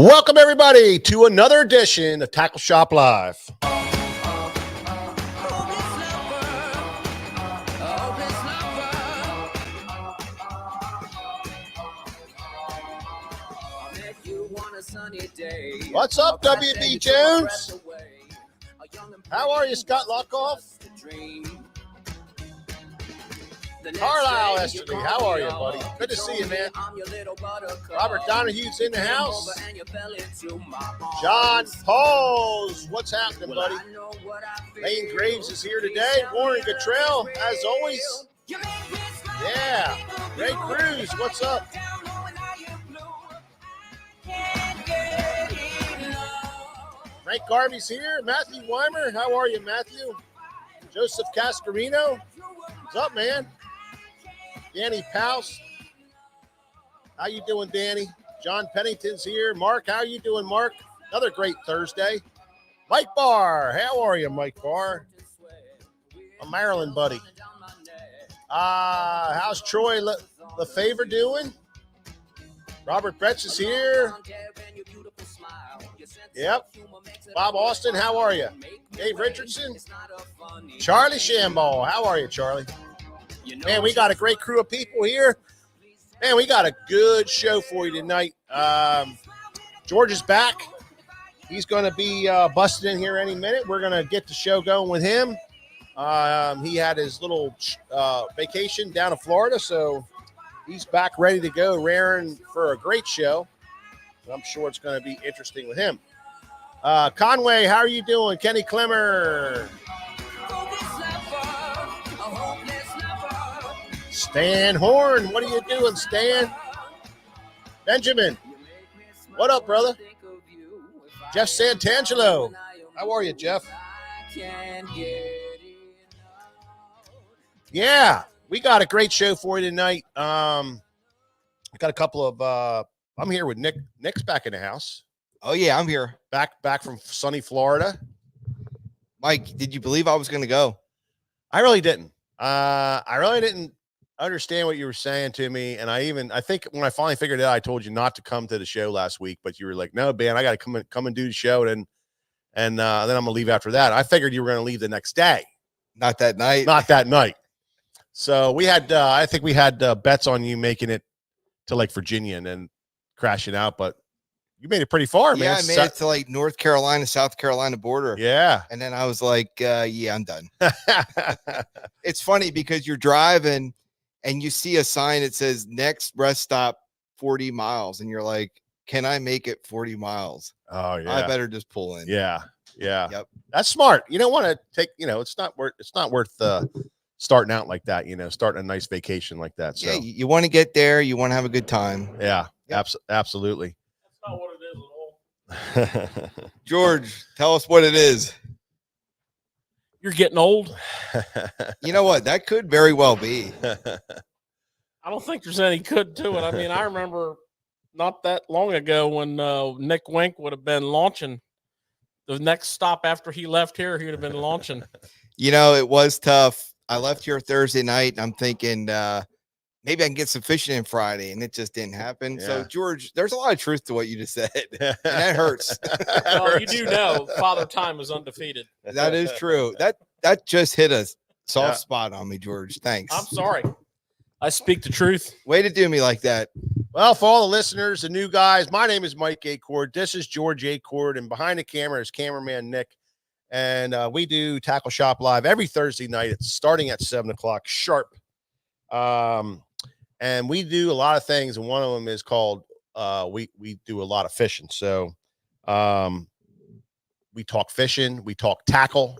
Welcome, everybody, to another edition of Tackle Shop Live. What's up, WB Jones? How are you, Scott Lockoff? Carlisle Esterly, how are you, buddy? Good to see you, man. Robert Donahue's in the house. John Pauls, what's happening, buddy? Lane Graves is here today. Warren Cottrell, as always. Yeah. Ray Cruz, what's up? Frank Garvey's here. Matthew Weimer, how are you, Matthew? Joseph Cascarino, what's up, man? Danny Pouse, how you doing, Danny? John Pennington's here. Mark, how you doing, Mark? Another great Thursday. Mike Barr, how are you, Mike Barr? A Maryland buddy. How's Troy LeFavor doing? Robert Betts is here. Yep. Bob Austin, how are you? Dave Richardson. Charlie Shamball, how are you, Charlie? Man, we got a great crew of people here. Man, we got a good show for you tonight. George is back. He's going to be busting in here any minute. We're going to get the show going with him. He had his little vacation down in Florida, so he's back ready to go, raring for a great show. I'm sure it's going to be interesting with him. Conway, how are you doing? Kenny Clemmer. Stan Horn, what are you doing, Stan? Benjamin, what up, brother? Jeff Santangelo, how are you, Jeff? Yeah, we got a great show for you tonight. I got a couple of, I'm here with Nick. Nick's back in the house. Oh, yeah, I'm here. Back from sunny Florida. Mike, did you believe I was going to go? I really didn't. I really didn't understand what you were saying to me. And I think when I finally figured it out, I told you not to come to the show last week, but you were like, no, Ben, I got to come and do the show. And then I'm going to leave after that. I figured you were going to leave the next day. Not that night. Not that night. So we had, I think we had bets on you making it to like Virginia and then crashing out, but you made it pretty far, man. Yeah, I made it to like North Carolina, South Carolina border. Yeah. And then I was like, yeah, I'm done. It's funny because you're driving and you see a sign that says next rest stop 40 miles. And you're like, can I make it 40 miles? Oh, yeah. I better just pull in. Yeah. Yeah. Yep. That's smart. You don't want to take, it's not worth starting out like that, starting a nice vacation like that. So yeah, you want to get there. You want to have a good time. Yeah. Yep. Absolutely. That's not what it is at all. George, tell us what it is. You're getting old. You know what? That could very well be. I don't think there's any good to it. I mean, I remember not that long ago when Nick Wink would have been launching. The next stop after he left here, he would have been launching. It was tough. I left here Thursday night, and I'm thinking maybe I can get some fishing in Friday, and it just didn't happen. Yeah. So, George, there's a lot of truth to what you just said, and that hurts. Well, you do know Father Time is undefeated. That is true. That just hit a soft spot on me, George. Thanks. I'm sorry. I speak the truth. Way to do me like that. Well, for all the listeners, the new guys, my name is Mike Acord. This is George Acord, and behind the camera is cameraman Nick. And we do Tackle Shop Live every Thursday night. It's starting at 7 o'clock sharp. And we do a lot of things, and one of them is called we do a lot of fishing. So we talk fishing, we talk tackle,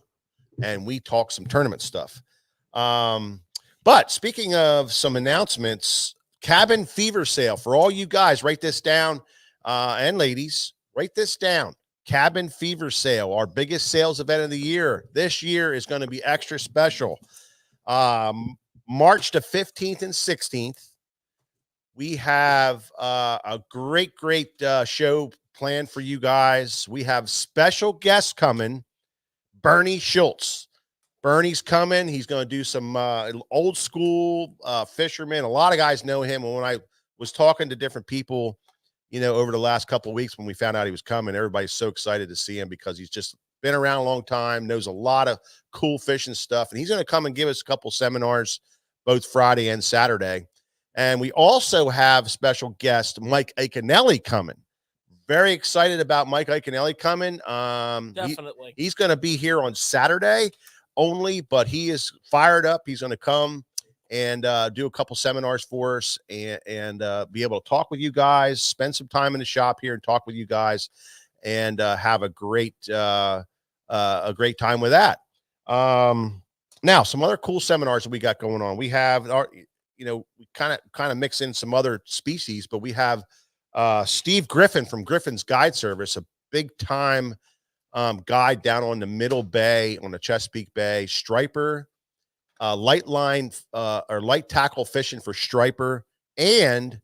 and we talk some tournament stuff. But speaking of some announcements, Cabin Fever Sale for all you guys, write this down, and ladies, write this down. Cabin Fever Sale, our biggest sales event of the year. This year is going to be extra special. March the 15th and 16th, we have a great show planned for you guys. We have special guests coming. Bernie Schultz. Bernie's coming. He's going to do some old school fishermen. A lot of guys know him. And when I was talking to different people over the last couple of weeks when we found out he was coming. Everybody's so excited to see him because he's just been around a long time, knows a lot of cool fishing stuff, and he's going to come and give us a couple seminars both Friday and Saturday. And we also have special guest Mike Iaconelli coming. Very excited about Mike Iaconelli coming. Definitely. He's going to be here on Saturday only, but he is fired up. He's going to come and do a couple seminars for us and be able to talk with you guys, spend some time in the shop here and talk with you guys, and have a great time with that. Now, some other cool seminars that we got going on. We have our, we kind of mix in some other species, but we have Steve Griffin from Griffin's Guide Service, a big time guide down on the Middle Bay, on the Chesapeake Bay, striper, light line or light tackle fishing for striper and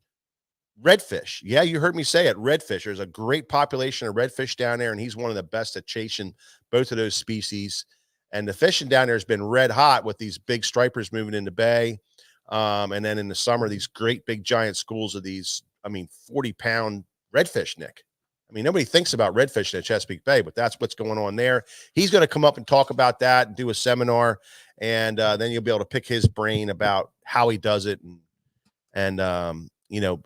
redfish. Yeah, you heard me say it. Redfish. There's a great population of redfish down there, and he's one of the best at chasing both of those species. And the fishing down there has been red hot with these big stripers moving in the bay. And then in the summer, these great big giant schools of these, 40-pound redfish, Nick. Nobody thinks about redfish in Chesapeake Bay, but that's what's going on there. He's going to come up and talk about that and do a seminar. And then you'll be able to pick his brain about how he does it and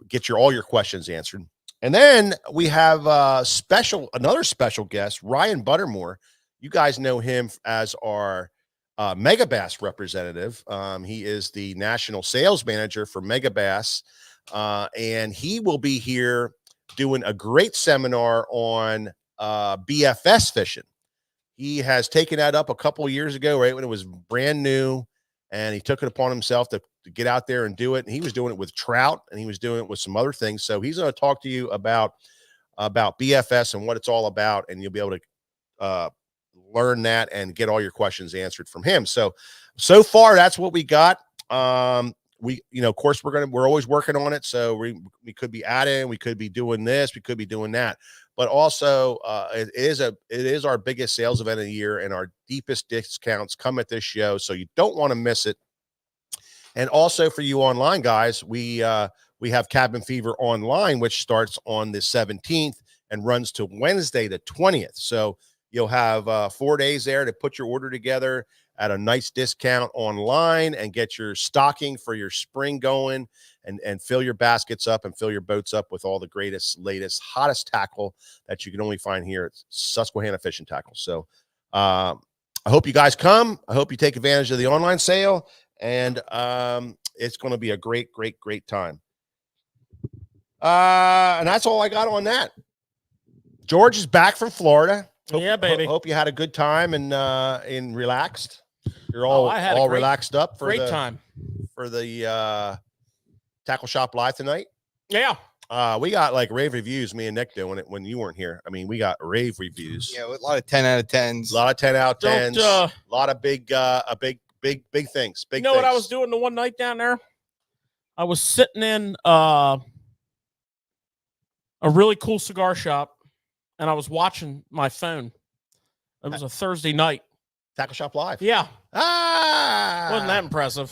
get all your questions answered. And then we have another special guest, Ryan Buttermore. You guys know him as our Megabass representative. He is the national sales manager for Megabass, and he will be here doing a great seminar on BFS fishing. He has taken that up a couple of years ago, right when it was brand new, and he took it upon himself to get out there and do it. And he was doing it with trout, and he was doing it with some other things. So he's going to talk to you about BFS and what it's all about, and you'll be able to learn that and get all your questions answered from him. So far, that's what we got. Of course, we're always working on it. So we could be adding, we could be doing this, we could be doing that. But also, it is our biggest sales event of the year, and our deepest discounts come at this show. So you don't want to miss it. And also for you online guys, we have Cabin Fever Online, which starts on the 17th and runs to Wednesday the 20th. So you'll have 4 days there to put your order together at a nice discount online and get your stocking for your spring going and fill your baskets up and fill your boats up with all the greatest, latest, hottest tackle that you can only find here at Susquehanna Fishing Tackle. So I hope you guys come. I hope you take advantage of the online sale, and it's going to be a great time. And that's all I got on that. George is back from Florida. Yeah, baby. Hope you had a good time and relaxed. You're all relaxed up for the Tackle Shop Live tonight. Yeah. We got like rave reviews, me and Nick doing it when you weren't here. We got rave reviews. Yeah, with a lot of 10 out of 10s. A lot of 10 out of 10s. A lot of big things. Big what I was doing the one night down there? I was sitting in a really cool cigar shop, and I was watching my phone. It was a Thursday night. Tackle Shop Live. Yeah. Wasn't that impressive?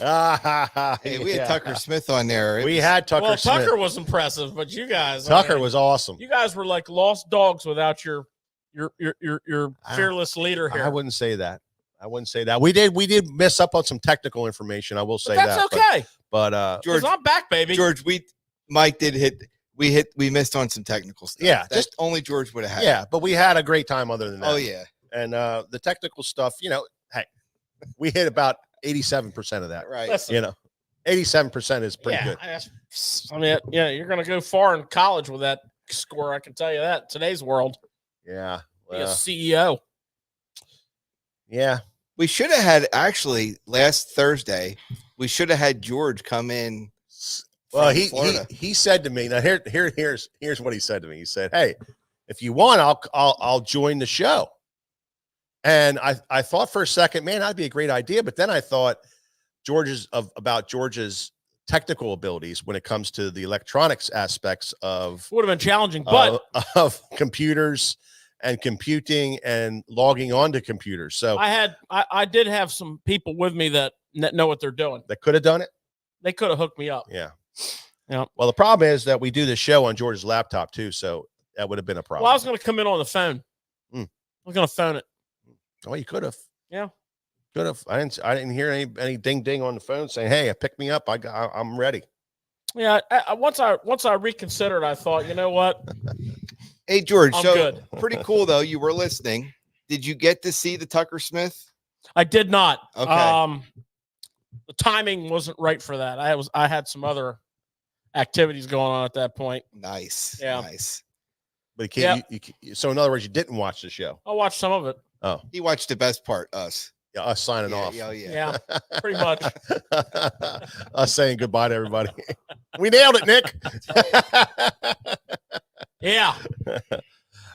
Hey, we had Tucker Smith on there. We had Tucker Smith. Tucker was impressive, but you guys. Tucker was awesome. You guys were like lost dogs without your fearless leader here. I wouldn't say that. We did mess up on some technical information. I will say that's okay. But George, I'm back, baby. George, Mike did hit. We missed on some technical stuff. Yeah, just only George would have had. Yeah, but we had a great time other than that. Oh yeah. And the technical stuff, hey, we hit about 87% of that. Right. Listen, 87% is pretty good. You're going to go far in college with that score. I can tell you that. Today's world. Yeah. Be a CEO. Yeah. We should have had, actually, last Thursday, we should have had George come in. Well, he said to me, now here's what he said to me. He said, "Hey, if you want, I'll join the show." And I thought for a second, man, that'd be a great idea. But then I thought about George's technical abilities when it comes to the electronics aspects of would have been challenging, but of computers and computing and logging onto computers. So I did have some people with me that know what they're doing. That could have done it. They could have hooked me up. Yeah. Yeah. Well, the problem is that we do this show on George's laptop too, so that would have been a problem. Well, I was going to come in on the phone. Hmm. I was going to phone it. Oh, you could have. Yeah. Could have. I didn't hear any ding ding on the phone saying, "Hey, pick me up. I'm ready." Yeah. Once I reconsidered, I thought, you know what? Hey, George. I'm so good. Pretty cool though. You were listening. Did you get to see the Tucker Smith? I did not. Okay. The timing wasn't right for that. I had some other activities going on at that point. Nice. Yeah. Nice. But you can't. So in other words, you didn't watch the show. I watched some of it. Oh, He watched the best part, us. yeah, us signing off. Yeah. Yeah, pretty much. Us saying goodbye to everybody. We nailed it, Nick. Yeah.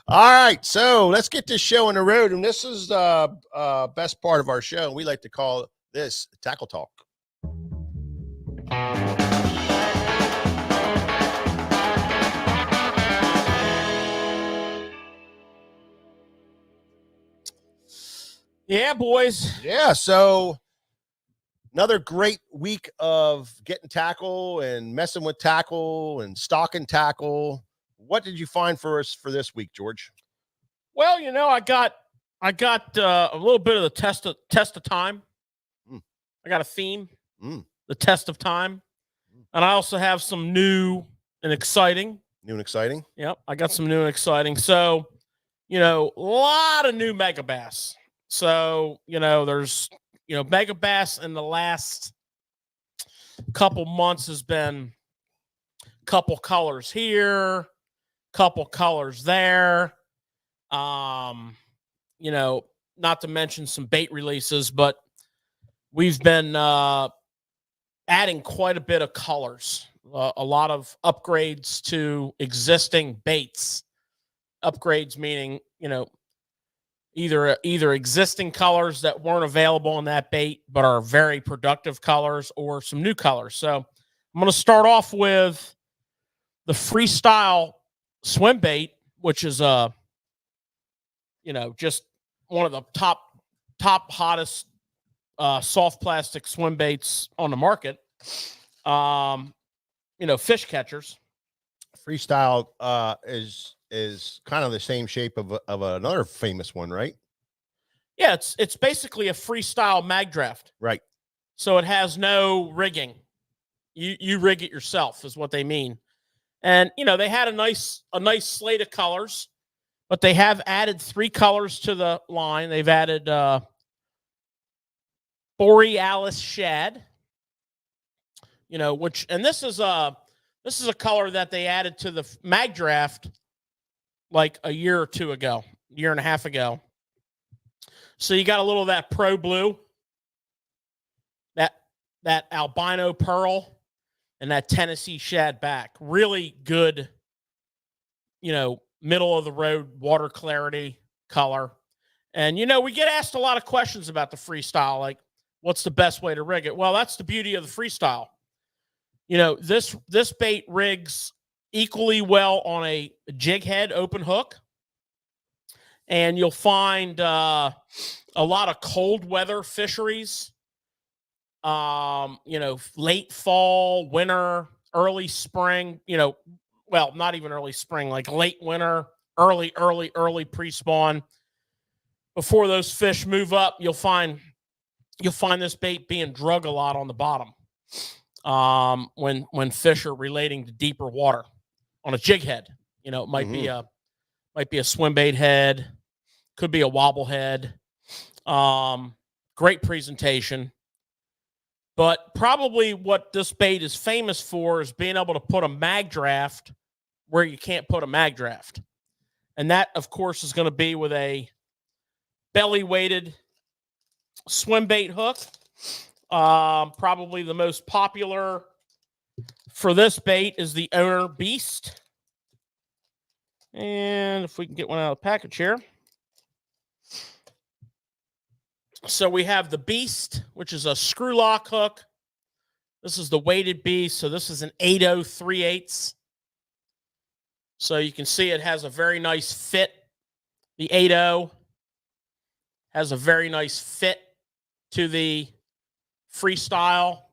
All right, so let's get this show on the road, and this is the best part of our show. We like to call this Tackle Talk. Yeah, boys. Yeah, so another great week of getting tackle and messing with tackle and stalking tackle. What did you find for us for this week, George? Well, you know, I got a little bit of the test of time. I got a theme, the test of time, and I also have some new and exciting. New and exciting. Yep, I got some new and exciting. So, you know, a lot of new mega bass. So, you know, there's, you know, mega bass in the last couple months has been couple colors here, couple colors there. You know, not to mention some bait releases, but we've been adding quite a bit of colors, a lot of upgrades to existing baits. Upgrades meaning, you know, either existing colors that weren't available in that bait but are very productive colors, or some new colors. So I'm going to start off with the Freestyle Swimbait, which is you know, just one of the top hottest soft plastic swim baits on the market. You know, fish catchers. Freestyle is kind of the same shape of another famous one, right? Yeah, it's basically a freestyle mag draft. Right. So it has no rigging. You rig it yourself is what they mean. And you know, they had a nice slate of colors, but they have added 3 colors to the line. They've added Borealis shad, you know, which, and this is a color that they added to the mag draft like a year or two ago, year and a half ago. So you got a little of that pro blue, that albino pearl, and that Tennessee shad back. Really good, you know, middle of the road water clarity color. And you know, we get asked a lot of questions about the Freestyle, like what's the best way to rig it? Well, that's the beauty of the Freestyle. You know, this bait rigs equally well on a jig head open hook, and you'll find a lot of cold weather fisheries. You know, late fall, winter, early spring. You know, well, not even early spring, like late winter, early pre-spawn. Before those fish move up, you'll find this bait being drug a lot on the bottom. When fish are relating to deeper water on a jig head, you know, it might be a swim bait head, could be a wobble head. Great presentation, but probably what this bait is famous for is being able to put a mag draft where you can't put a mag draft. And that, of course, is going to be with a belly weighted swim bait hook. Probably the most popular for this bait is the Owner Beast. And if we can get one out of the package here. So we have the Beast, which is a screw lock hook. This is the weighted Beast. So this is an 8.0 3/8. So you can see it has a very nice fit. The 8.0 has a very nice fit to the Freestyle.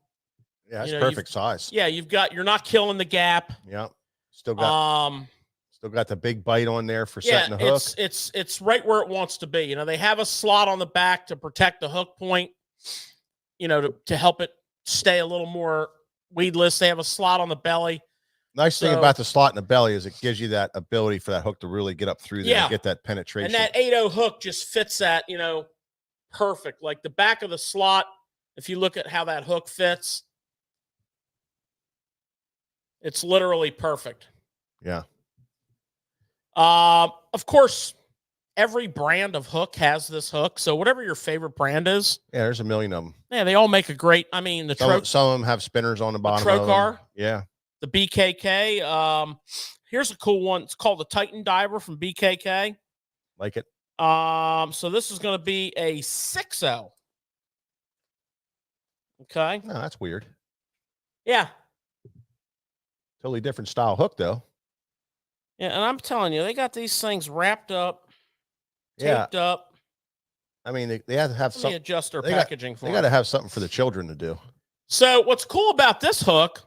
Yeah, that's You know, perfect size. Yeah, you're not killing the gap. Yeah. Still got the big bite on there for setting the hook. It's right where it wants to be. You know, they have a slot on the back to protect the hook point, you know, to help it stay a little more weedless. They have a slot on the belly. Nice thing about the slot in the belly is it gives you that ability for that hook to really get up through there and get that penetration. And that 8.0 hook just fits that, you know, perfect. Like the back of the slot, if you look at how that hook fits, it's literally perfect. Yeah. Of course, every brand of hook has this hook. So whatever your favorite brand is. Yeah, there's a million of them. Yeah, they all make a great, I mean, some of them have spinners on the bottom. The Trocar. Yeah. The BKK. Here's a cool one. It's called the Titan Diver from BKK. Like it. So this is going to be a 6.0. Okay. No, that's weird. Yeah. Totally different style hook, though. Yeah, and I'm telling you, they got these things wrapped up, taped up. I mean, they have to have some adjust their packaging for. They got to have something for the children to do. So what's cool about this hook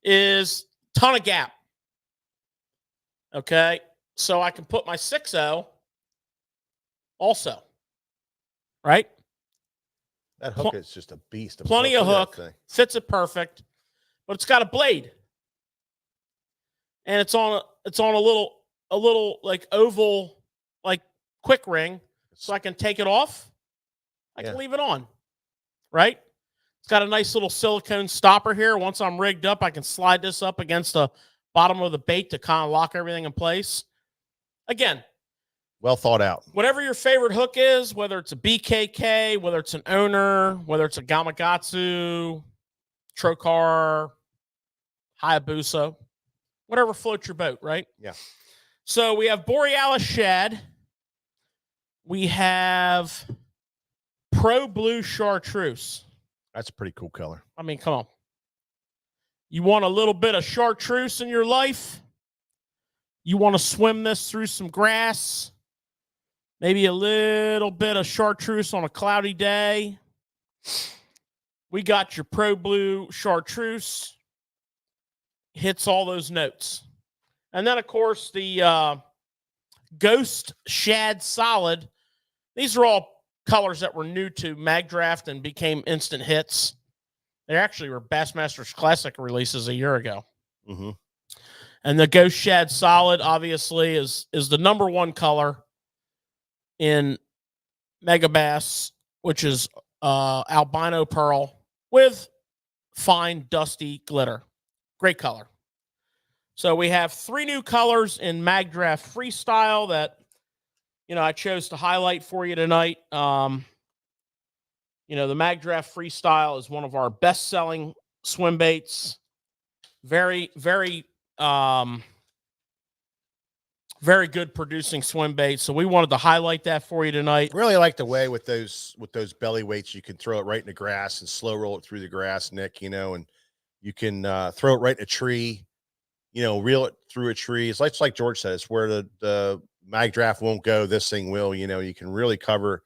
is ton of gap. Okay, so I can put my 6.0 also. Right. That hook is just a beast. Plenty of hook, fits it perfect, but it's got a blade, and it's on a little like oval, like quick ring, so I can take it off. I can leave it on, right? It's got a nice little silicone stopper here. Once I'm rigged up, I can slide this up against the bottom of the bait to kind of lock everything in place. Again, well thought out. Whatever your favorite hook is, whether it's a BKK, whether it's an Owner, whether it's a Gamakatsu, Trocar, Hayabusa, whatever floats your boat, right? Yeah. So we have Borealis Shad. We have Pro Blue Chartreuse. That's a pretty cool color. I mean, come on. You want a little bit of chartreuse in your life? You want to swim this through some grass? Maybe a little bit of chartreuse on a cloudy day. We got your Pro Blue Chartreuse. Hits all those notes. And then, of course, the Ghost Shad Solid. These are all colors that were new to Magdraft and became instant hits. They actually were Bassmasters Classic releases a year ago. Mm-hmm. And the Ghost Shad Solid, obviously, is the number one color in Megabass, which is albino pearl with fine dusty glitter. Great color. So we have 3 new colors in Magdraft Freestyle that, you know, I chose to highlight for you tonight. You know, the Magdraft Freestyle is one of our best-selling swim baits. Very, very, very good producing swim bait. So we wanted to highlight that for you tonight. Really like the way with those belly weights, you can throw it right in the grass and slow roll it through the grass, Nick, you know, and you can throw it right in a tree, you know, reel it through a tree. It's like George says, where the Magdraft won't go, this thing will, you know, you can really cover.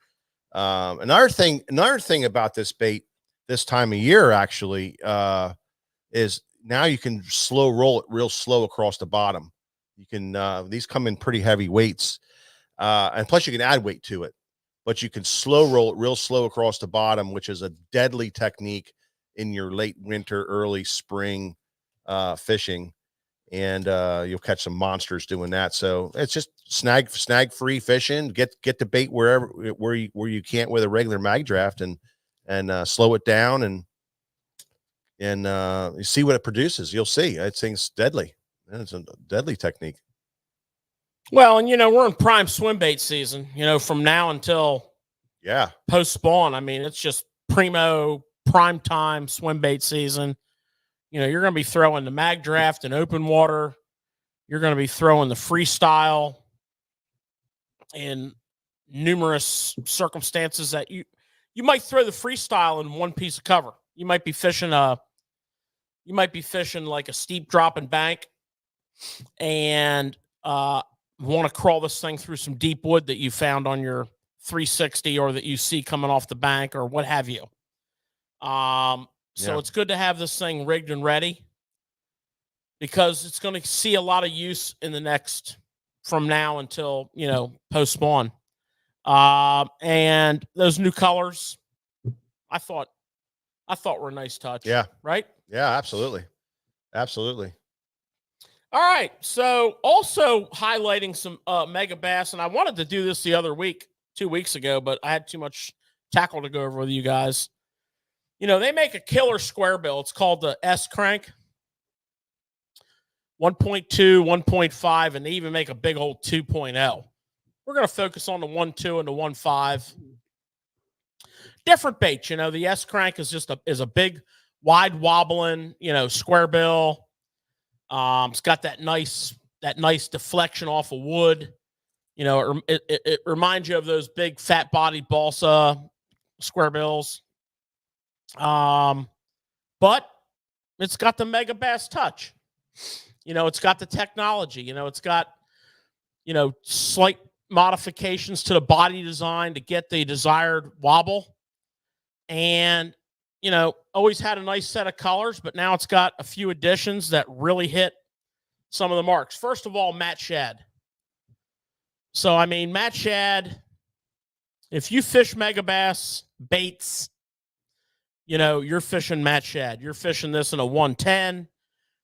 Another thing about this bait this time of year actually is now you can slow roll it real slow across the bottom. You can these come in pretty heavy weights, and plus you can add weight to it, but you can slow roll it real slow across the bottom, which is a deadly technique in your late winter, early spring fishing, and you'll catch some monsters doing that. So it's just snag free fishing. Get the bait where you can't with a regular Magdraft, and slow it down and you see what it produces. You'll see. It thing's deadly. It's a deadly technique. Well, and you know, we're in prime swim bait season, you know, from now until post spawn. I mean, it's just prime time swim bait season. You know, you're going to be throwing the Magdraft in open water. You're going to be throwing the Freestyle in numerous circumstances that you might throw the Freestyle in one piece of cover. You might be fishing like a steep drop and bank and want to crawl this thing through some deep wood that you found on your 360 or that you see coming off the bank or what have you. So Yeah. it's good to have this thing rigged and ready because it's going to see a lot of use in the next from now until, post spawn. And those new colors, I thought were a nice touch. Yeah. Right. Yeah, absolutely. Absolutely. All right. So also highlighting some mega bass, and I wanted to do this the other week, 2 weeks ago, but I had too much tackle to go over with you guys. They make a killer square bill. It's called the S crank. 1.2, 1.5, and they even make a big old 2.0. We're going to focus on the 1.2 and the 1.5. Different bait, the S crank is just a big, wide wobbling, square bill. It's got that nice deflection off of wood. It reminds you of those big fat bodied balsa square bills. But it's got the mega bass touch. It's got the technology. It's got slight modifications to the body design to get the desired wobble. And always had a nice set of colors, but now it's got a few additions that really hit some of the marks. First of all, matte shad. So, matte shad, if you fish mega bass baits, you're fishing matte shad. You're fishing this in a 110.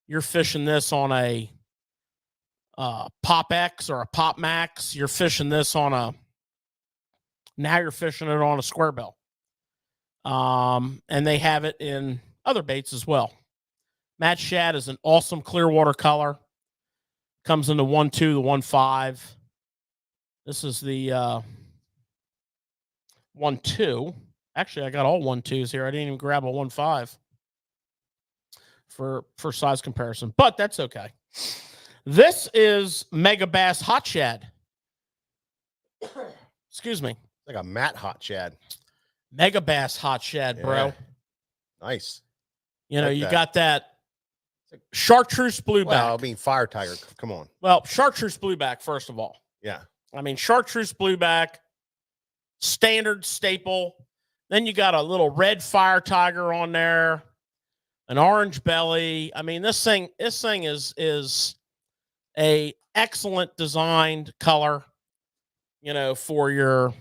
You're fishing this on a Pop X or a Pop Max. You're fishing this now you're fishing it on a square bill. And they have it in other baits as well. Matte shad is an awesome clear water color. Comes in the 1.2, the 1.5. This is the 1.2. Actually, I got all 1.2s here. I didn't even grab a 1.5 for size comparison, but that's okay. This is Mega Bass Hot Shad. Excuse me. Like a matte hot shad. Mega Bass Hot Shad, bro. Yeah. Nice. You got that chartreuse blueback. Well, fire tiger. Come on. Well, chartreuse blueback, first of all. Yeah. Chartreuse blueback, standard staple. Then you got a little red fire tiger on there, an orange belly. This thing is a excellent designed color, for your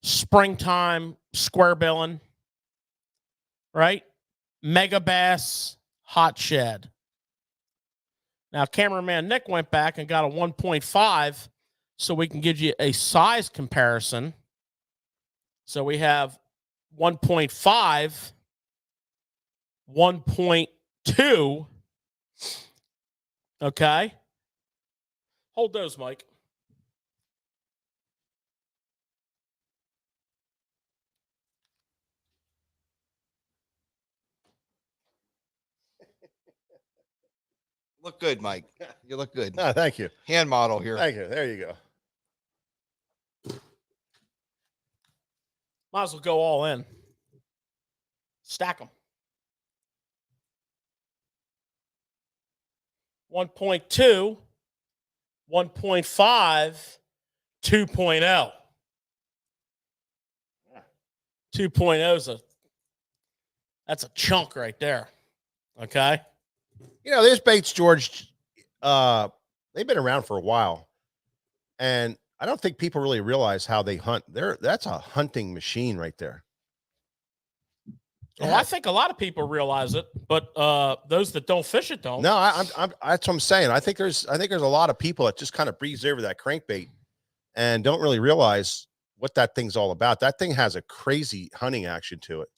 springtime square billing, right? Mega Bass Hot Shad. Now, cameraman Nick went back and got a 1.5 so we can give you a size comparison. So we have 1.5, 1.2. Okay. Hold those, Mike. Look good, Mike. You look good. Oh, thank you. Hand model here. Thank you. There you go. Might as well go all in. Stack them. 1.2, 1.5, 2.0. 2.0 that's a chunk right there. Okay. There's baits, George. They've been around for a while, and I don't think people really realize how they hunt. That's a hunting machine right there. Well, I think a lot of people realize it, but those that don't fish it don't. No, that's what I'm saying. I think there's a lot of people that just kind of breeze over that crankbait and don't really realize what that thing's all about. That thing has a crazy hunting action to it.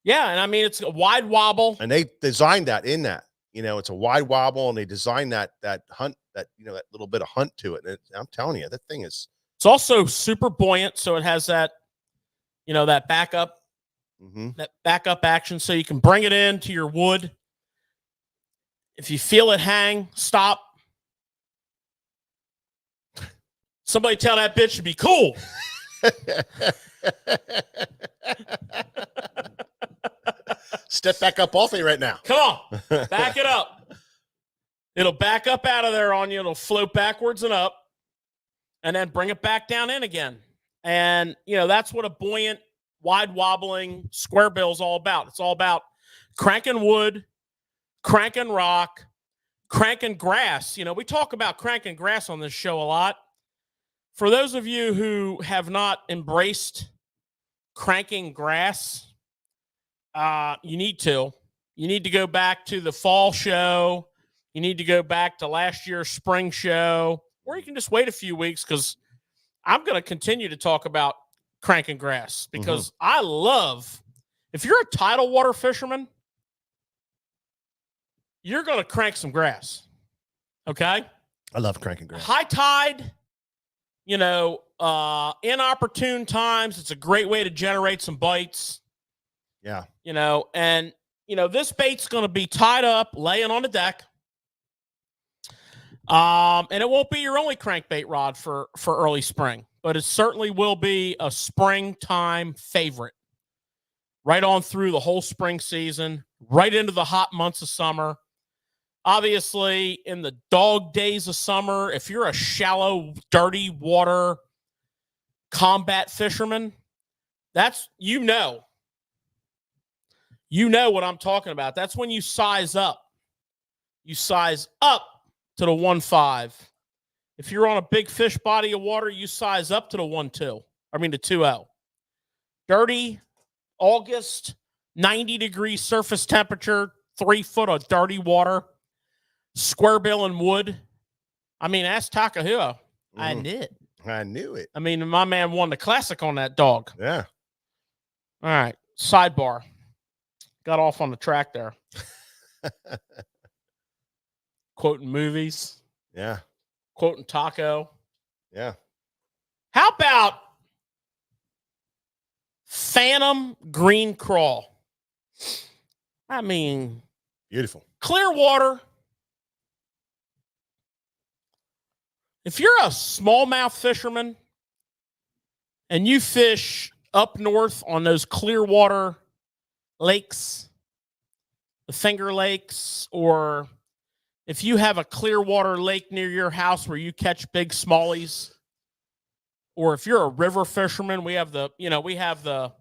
Yeah, and it's a wide wobble, and they designed that in that. It's a wide wobble, and they designed that hunt, that little bit of hunt to it. And I'm telling you, that thing is. It's also super buoyant, so it has that, that backup. Mm-hmm. That backup action, so you can bring it into your wood. If you feel it hang, stop. Somebody tell that bitch to be cool. Step back up off me right now. Come on, back it up. It'll back up out of there on you. It'll float backwards and up, and then bring it back down in again. And that's what a buoyant wide wobbling square bill is all about. It's all about cranking wood, cranking rock, cranking grass. You know, we talk about cranking grass on this show a lot. For those of you who have not embraced cranking grass, you need to. You need to go back to the fall show. You need to go back to last year's spring show, or you can just wait a few weeks because I'm going to continue to talk about cranking grass because I love, if you're a tidal water fisherman, you're going to crank some grass. Okay? I love cranking grass. High tide, you know, inopportune times, it's a great way to generate some bites. Yeah. You know, and, you know, this bait's going to be tied up, laying on the deck. And it won't be your only crankbait rod for early spring, but it certainly will be a springtime favorite. Right on through the whole spring season, right into the hot months of summer. Obviously, in the dog days of summer, if you're a shallow, dirty water combat fisherman, that's, you know what I'm talking about. That's when you size up. You size up to the 1.5. If you're on a big fish body of water, you size up to the 1.2. I mean, the 2.0. Dirty, August, 90-degree surface temperature, 3 foot of dirty water, square bill and wood. I mean, ask Takahua. I knew it. I knew it. I mean, my man won the classic on that dog. Yeah. All right. Sidebar. Got off on the track there. Quoting movies. Yeah. Quoting Taco. Yeah. How about Phantom Green Crawl? I mean, Beautiful. clear water. If you're a smallmouth fisherman and you fish up north on those clear water lakes, the Finger Lakes, or if you have a clear water lake near your house where you catch big smallies, or if you're a river fisherman, we have the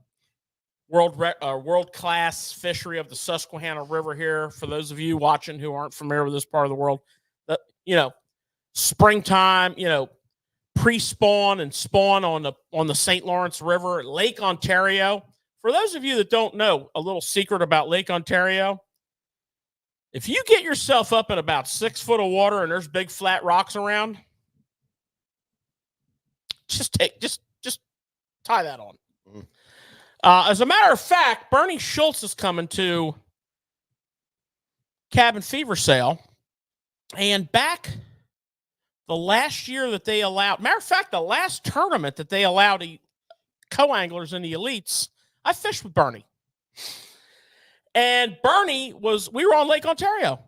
world-class fishery of the Susquehanna River here. For those of you watching who aren't familiar with this part of the world, springtime, pre-spawn and spawn on the St. Lawrence River, Lake Ontario. For those of you that don't know, a little secret about Lake Ontario, if you get yourself up in about 6 foot of water and there's big flat rocks around, just tie that on. As a matter of fact, Bernie Schultz is coming to Cabin Fever Sale, and back the last year that they allowed, matter of fact, the last tournament that they allowed co-anglers in the elites, I fished with Bernie. And Bernie we were on Lake Ontario.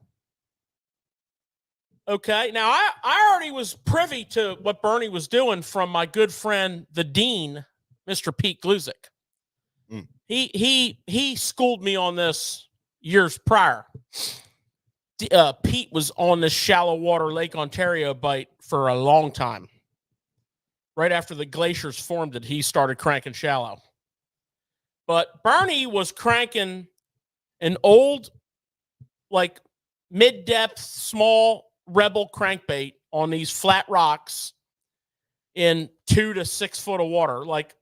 Okay. Now, I already was privy to what Bernie was doing from my good friend, the Dean, Mr. Pete Gluzik. He schooled me on this years prior. Pete was on this shallow water Lake Ontario bite for a long time. Right after the glaciers formed it, he started cranking shallow. But Bernie was cranking an old, like mid-depth, small Rebel crankbait on these flat rocks in 2 to 6 foot of water, like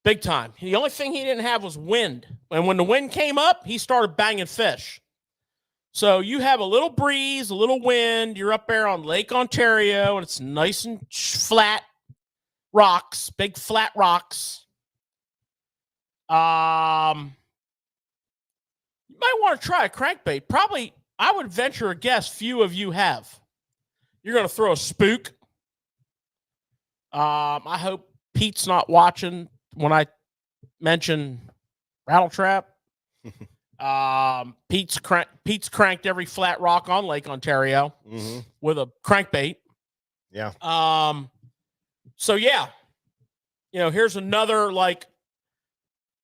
big time. The only thing he didn't have was wind. And when the wind came up, he started banging fish. So you have a little breeze, a little wind. You're up there on Lake Ontario, and it's nice and flat rocks, big flat rocks. You might want to try a crankbait. Probably, I would venture a guess, few of you have. You're going to throw a spook. I hope Pete's not watching when I mention rattle trap. Pete's cranked every flat rock on Lake Ontario with a crankbait. Yeah. So yeah, here's another, like,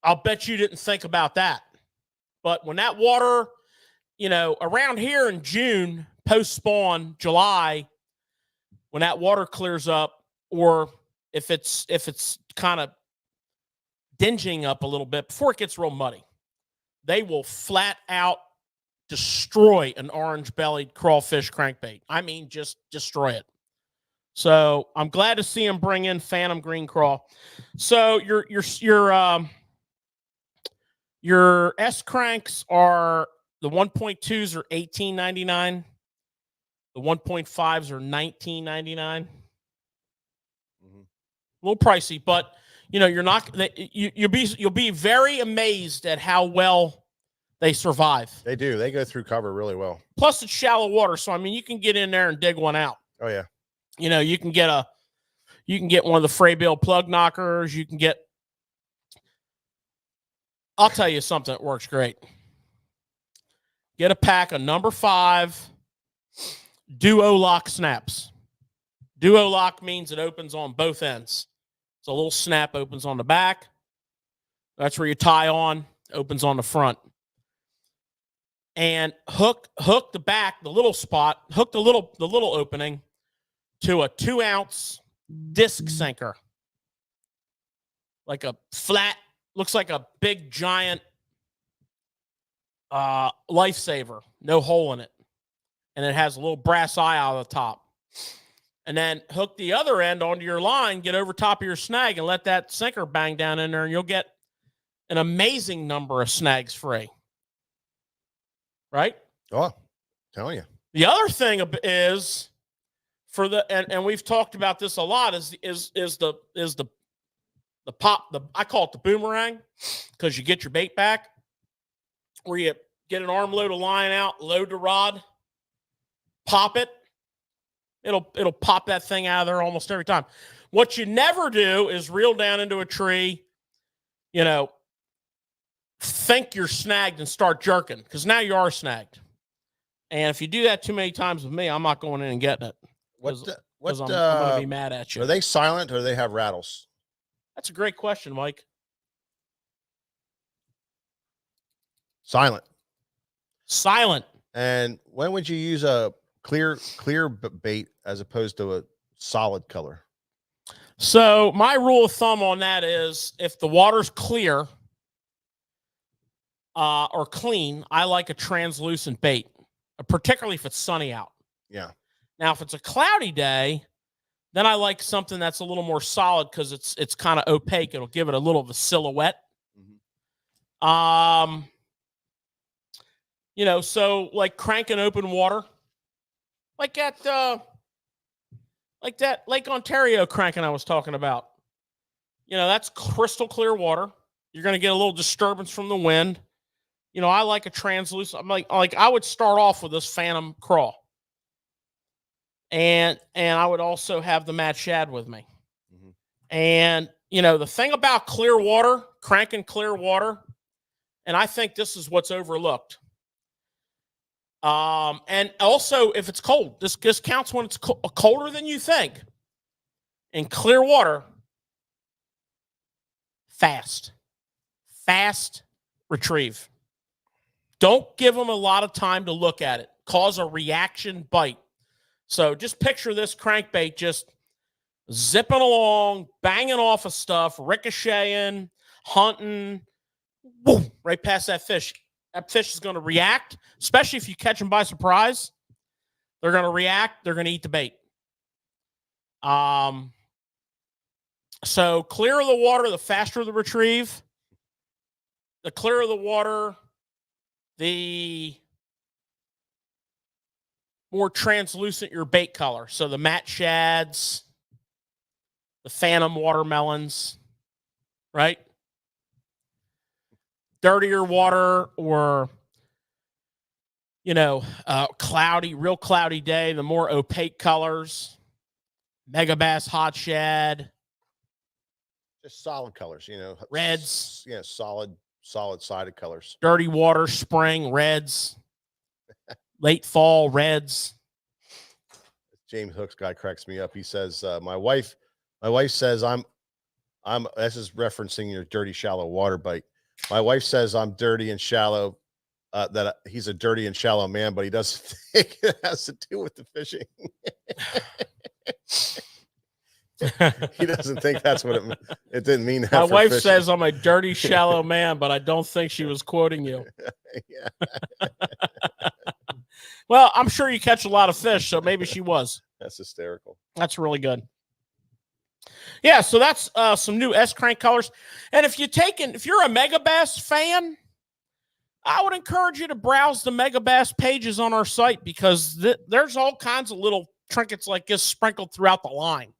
I'll bet you didn't think about that. But when that water, around here in June, post spawn, July, when that water clears up, or if it's kind of dinging up a little bit before it gets real muddy. They will flat out destroy an orange-bellied crawfish crankbait. I mean, just destroy it. So I'm glad to see him bring in Phantom Green Craw. So your S cranks are the 1.2s are $18.99. The 1.5s are $19.99. A little pricey, but you're not you'll be very amazed at how well they survive. They do. They go through cover really well. Plus, it's shallow water, so I mean, you can get in there and dig one out. Oh yeah. You can get one of the Fraybill plug knockers. You can get. I'll tell you something that works great. Get a pack of number 5 Duo Lock snaps. Duo Lock means it opens on both ends. So a little snap opens on the back. That's where you tie on. Opens on the front. And hook the back, the little spot. Hook the little opening to a 2-ounce disc sinker. Like a flat, looks like a big giant lifesaver. No hole in it. And it has a little brass eye out of the top. And then hook the other end onto your line, get over top of your snag, and let that sinker bang down in there, and you'll get an amazing number of snags free. Right? Oh, telling you. The other thing is for and we've talked about this a lot is the pop, I call it the boomerang, because you get your bait back, where you get an armload of line out, load the rod, pop it. It'll pop that thing out of there almost every time. What you never do is reel down into a tree, think you're snagged and start jerking, because now you are snagged. And if you do that too many times with me, I'm not going in and getting it. I'm going to be mad at you. Are they silent or do they have rattles? That's a great question, Mike. Silent. Silent. And when would you use a clear bait as opposed to a solid color? So my rule of thumb on that is, if the water's clear or clean, I like a translucent bait, particularly if it's sunny out. Yeah. Now, if it's a cloudy day, then I like something that's a little more solid, because it's kind of opaque. It'll give it a little of a silhouette. Mm-hmm. So like cranking open water, like that Lake Ontario cranking I was talking about. That's crystal clear water. You're going to get a little disturbance from the wind. I like a translucent. I'm like I would start off with this Phantom Craw. And I would also have the Matt Shad with me. Mm-hmm. And, the thing about clear water, cranking clear water, and I think this is what's overlooked. And also, if it's cold, this counts when it's colder than you think. In clear water, fast retrieve. Don't give them a lot of time to look at it. Cause a reaction bite. So just picture this crankbait just zipping along, banging off of stuff, ricocheting, hunting, boom, right past that fish. That fish is going to react, especially if you catch them by surprise. They're going to react. They're going to eat the bait. So clearer the water, the faster the retrieve. The clearer the water, the more translucent your bait color. So the Matt Shads, the Phantom watermelons, right? Dirtier water, or, real cloudy day, the more opaque colors. Mega Bass Hot Shad. Just solid colors, Reds. Yeah, solid sided colors. Dirty water, spring, reds. Late fall, reds. James Hooks guy cracks me up. He says, my wife says I'm this is referencing your dirty, shallow water bite. My wife says I'm dirty and shallow, that he's a dirty and shallow man, but he doesn't think it has to do with the fishing. He doesn't think that's what it didn't mean that. My for wife fishing. says I'm a dirty, shallow man, but I don't think she was quoting you. Yeah, Well, I'm sure you catch a lot of fish, so maybe she was. that's hysterical. That's really good. Yeah, so that's some new S-Crank colors. And if you're a Megabass fan, I would encourage you to browse the Megabass pages on our site because there's all kinds of little trinkets like this sprinkled throughout the line.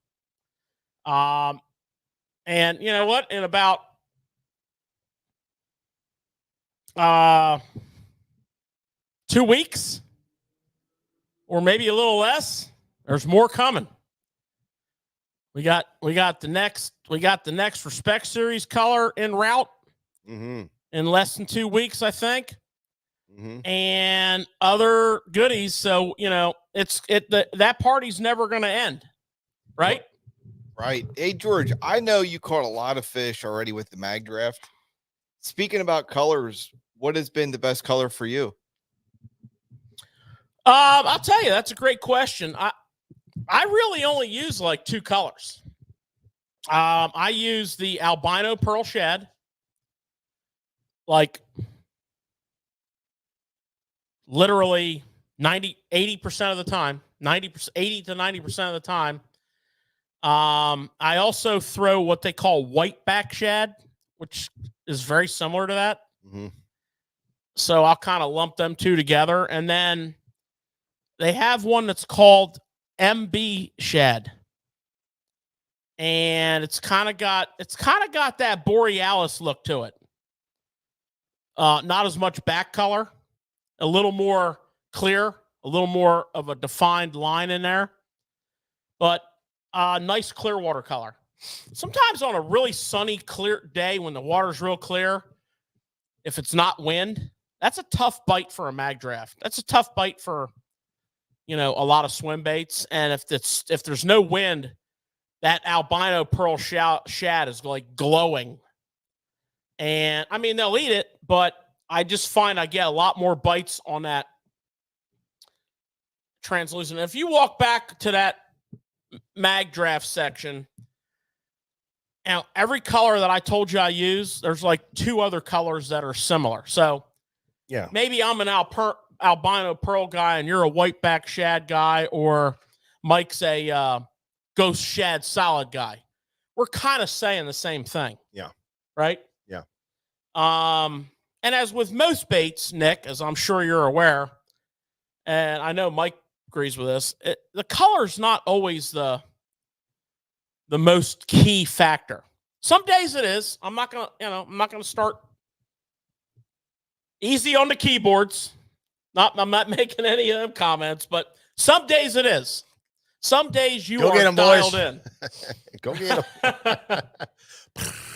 And you know what? In about 2 weeks, or maybe a little less, there's more coming. We got the next Respect Series color en route in less than 2 weeks, I think, and other goodies. So that party's never going to end, right? Right. Hey, George, I know you caught a lot of fish already with the mag draft. Speaking about colors, what has been the best color for you? I'll tell you, that's a great question. I really only use like 2 colors. I use the albino pearl shad, like literally 80% of the time, 80 to 90% of the time. I also throw what they call whiteback shad, which is very similar to that. So I'll kind of lump them two together. And then they have one that's called MB shad. And it's kind of got that Borealis look to it. Not as much back color, a little more clear, a little more of a defined line in there, but nice clear water color. Sometimes on a really sunny, clear day when the water's real clear, if it's not wind, that's a tough bite for a mag draft. That's a tough bite for, a lot of swim baits. And if there's no wind, that albino pearl shad is like glowing. And I mean, they'll eat it, but I just find I get a lot more bites on that translucent. If you walk back to that mag draft section, now every color that I told you I use, there's like 2 other colors that are similar. So yeah, maybe I'm an albino pearl guy and you're a whiteback shad guy, or Mike's a ghost shad solid guy. We're kind of saying the same thing. Yeah. Right? Yeah. And as with most baits, Nick, as I'm sure you're aware, and I know Mike agrees with this, the color's not always the most key factor. Some days it is. I'm not gonna start easy on the keyboards. I'm not making any of them comments, but some days it is. Some days you are dialed in. Go get them.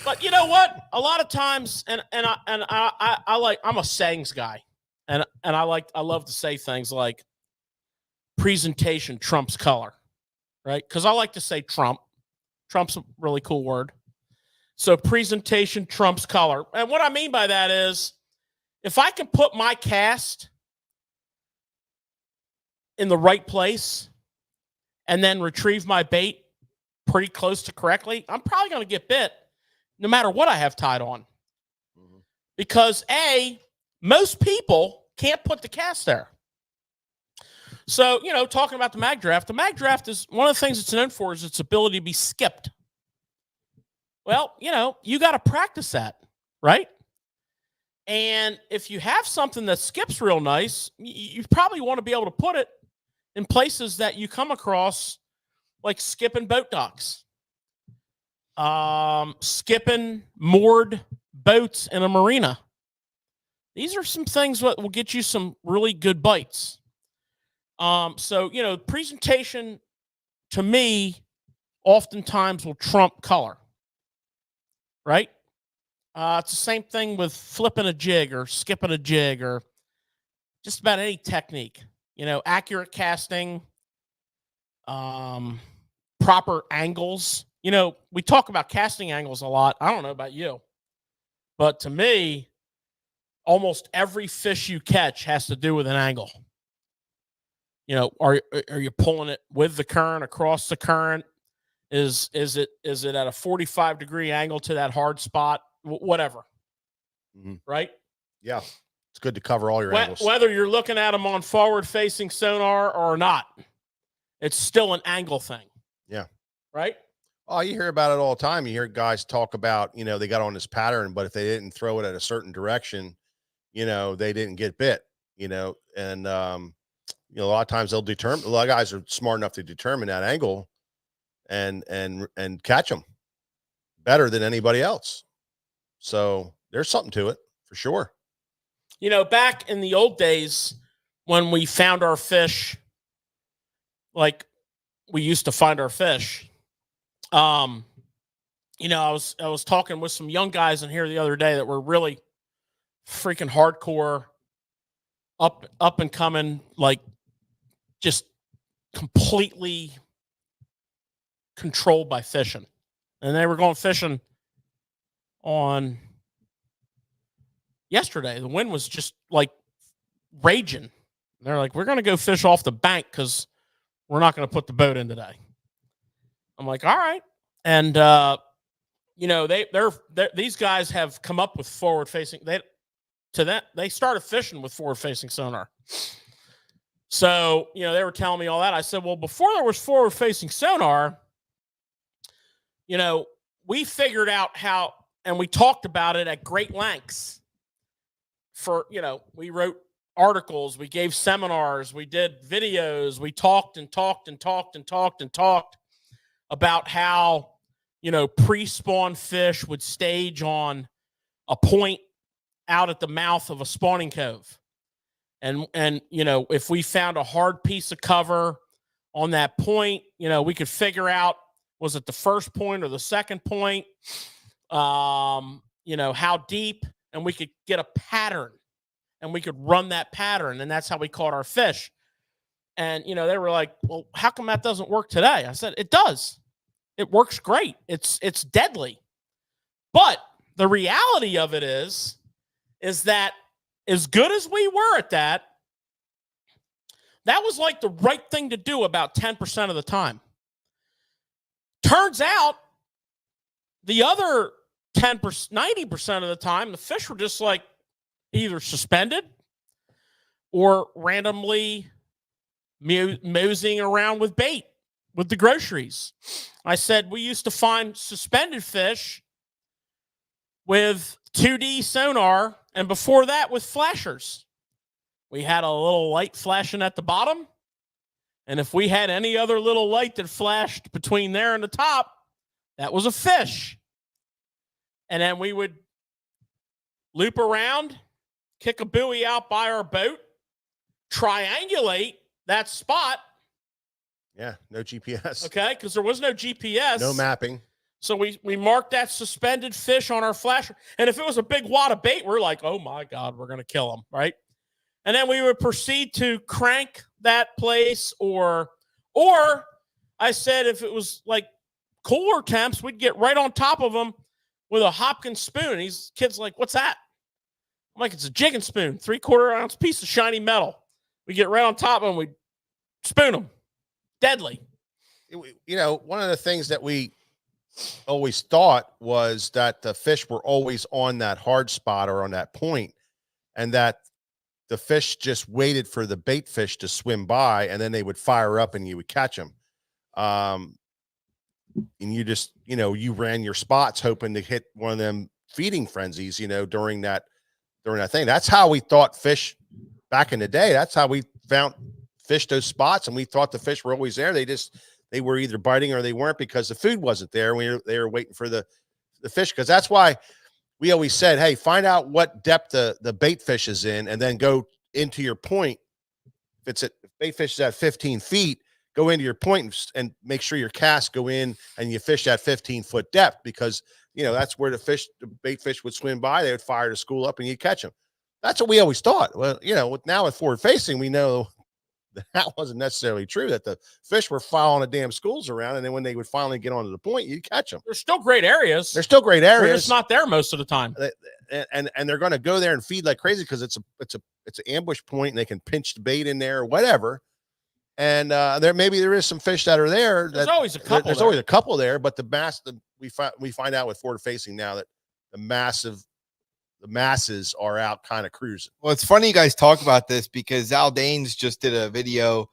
But you know what? A lot of times, and I'm a sayings guy, and I love to say things like presentation trumps color, right? Because I like to say trump. Trump's a really cool word. So presentation trumps color, and what I mean by that is, if I can put my cast in the right place and then retrieve my bait pretty close to correctly, I'm probably going to get bit no matter what I have tied on. Because most people can't put the cast there. So, talking about the mag draft is one of the things it's known for is its ability to be skipped. Well, you got to practice that, right? And if you have something that skips real nice, you probably want to be able to put it in places that you come across, like skipping boat docks, skipping moored boats in a marina. These are some things that will get you some really good bites. So, presentation to me oftentimes will trump color, right? It's the same thing with flipping a jig or skipping a jig or just about any technique. Accurate casting, proper angles. We talk about casting angles a lot. I don't know about you, but to me, almost every fish you catch has to do with an angle. Are you pulling it with the current, across the current, Is it at a 45-degree angle to that hard spot? Whatever. Mhm. Right? Yeah. It's good to cover all your angles. Whether you're looking at them on forward-facing sonar or not, it's still an angle thing. Yeah. Right? Oh, you hear about it all the time. You hear guys talk about, they got on this pattern, but if they didn't throw it at a certain direction, they didn't get bit, and, a lot of times a lot of guys are smart enough to determine that angle and catch them better than anybody else. So there's something to it for sure. Back in the old days when we found our fish, like we used to find our fish, I was talking with some young guys in here the other day that were really freaking hardcore, up and coming, like just completely controlled by fishing. And they were going fishing on yesterday. The wind was just like raging. They're like, we're going to go fish off the bank because we're not going to put the boat in today. I'm like, all right. And, these guys have come up with forward facing. They started fishing with forward facing sonar. So, they were telling me all that. I said, well, before there was forward facing sonar, we figured out how, and we talked about it at great lengths we wrote articles, we gave seminars, we did videos, we talked about how, pre-spawn fish would stage on a point out at the mouth of a spawning cove. And if we found a hard piece of cover on that point, we could figure out, was it the first point or the second point? How deep, and we could get a pattern and we could run that pattern. And that's how we caught our fish. And, they were like, well, how come that doesn't work today? I said, it does. It works great. It's deadly. But the reality of it is that as good as we were at that was like the right thing to do about 10% of the time. Turns out the other 10%, 90% of the time, the fish were just like either suspended or randomly moseying around with bait with the groceries. I said we used to find suspended fish with 2D sonar, and before that with flashers. We had a little light flashing at the bottom, and if we had any other little light that flashed between there and the top, that was a fish. And then we would loop around, kick a buoy out by our boat, triangulate that spot. Yeah, no GPS. Okay, because there was no GPS. No mapping. So we marked that suspended fish on our flasher. And if it was a big wad of bait, we're like, oh my God, we're going to kill him, right? And then we would proceed to crank that place, or I said if it was like cooler temps, we'd get right on top of them with a Hopkins spoon. These kids like, what's that? I'm like, it's a jigging spoon, 3/4 ounce piece of shiny metal. We get right on top of them, we spoon them. Deadly. One of the things that we always thought was that the fish were always on that hard spot or on that point, and that the fish just waited for the bait fish to swim by, and then they would fire up and you would catch them. And you just, you ran your spots hoping to hit one of them feeding frenzies, during that thing. That's how we thought fish back in the day. That's how we fished those spots, and we thought the fish were always there. They were either biting or they weren't, because the food wasn't there. They were waiting for the fish. Because that's why we always said, hey, find out what depth the bait fish is in, and then go into your point. If bait fish is at 15 feet, go into your point and make sure your casts go in and you fish at 15-foot depth, because that's where the bait fish would swim by. They would fire the school up and you'd catch them. That's what we always thought. Well, now with forward facing, we know that wasn't necessarily true, that the fish were following the damn schools around, and then when they would finally get onto the point, you'd catch them. There's still great areas. They're just not there most of the time. And they're going to go there and feed like crazy, because it's an ambush point, and they can pinch the bait in there or whatever. And there is some fish that are there. There's always a couple. There's always a couple there, but we find out with forward facing now that the masses are out kind of cruising. Well, it's funny you guys talk about this because Aldane's just did a video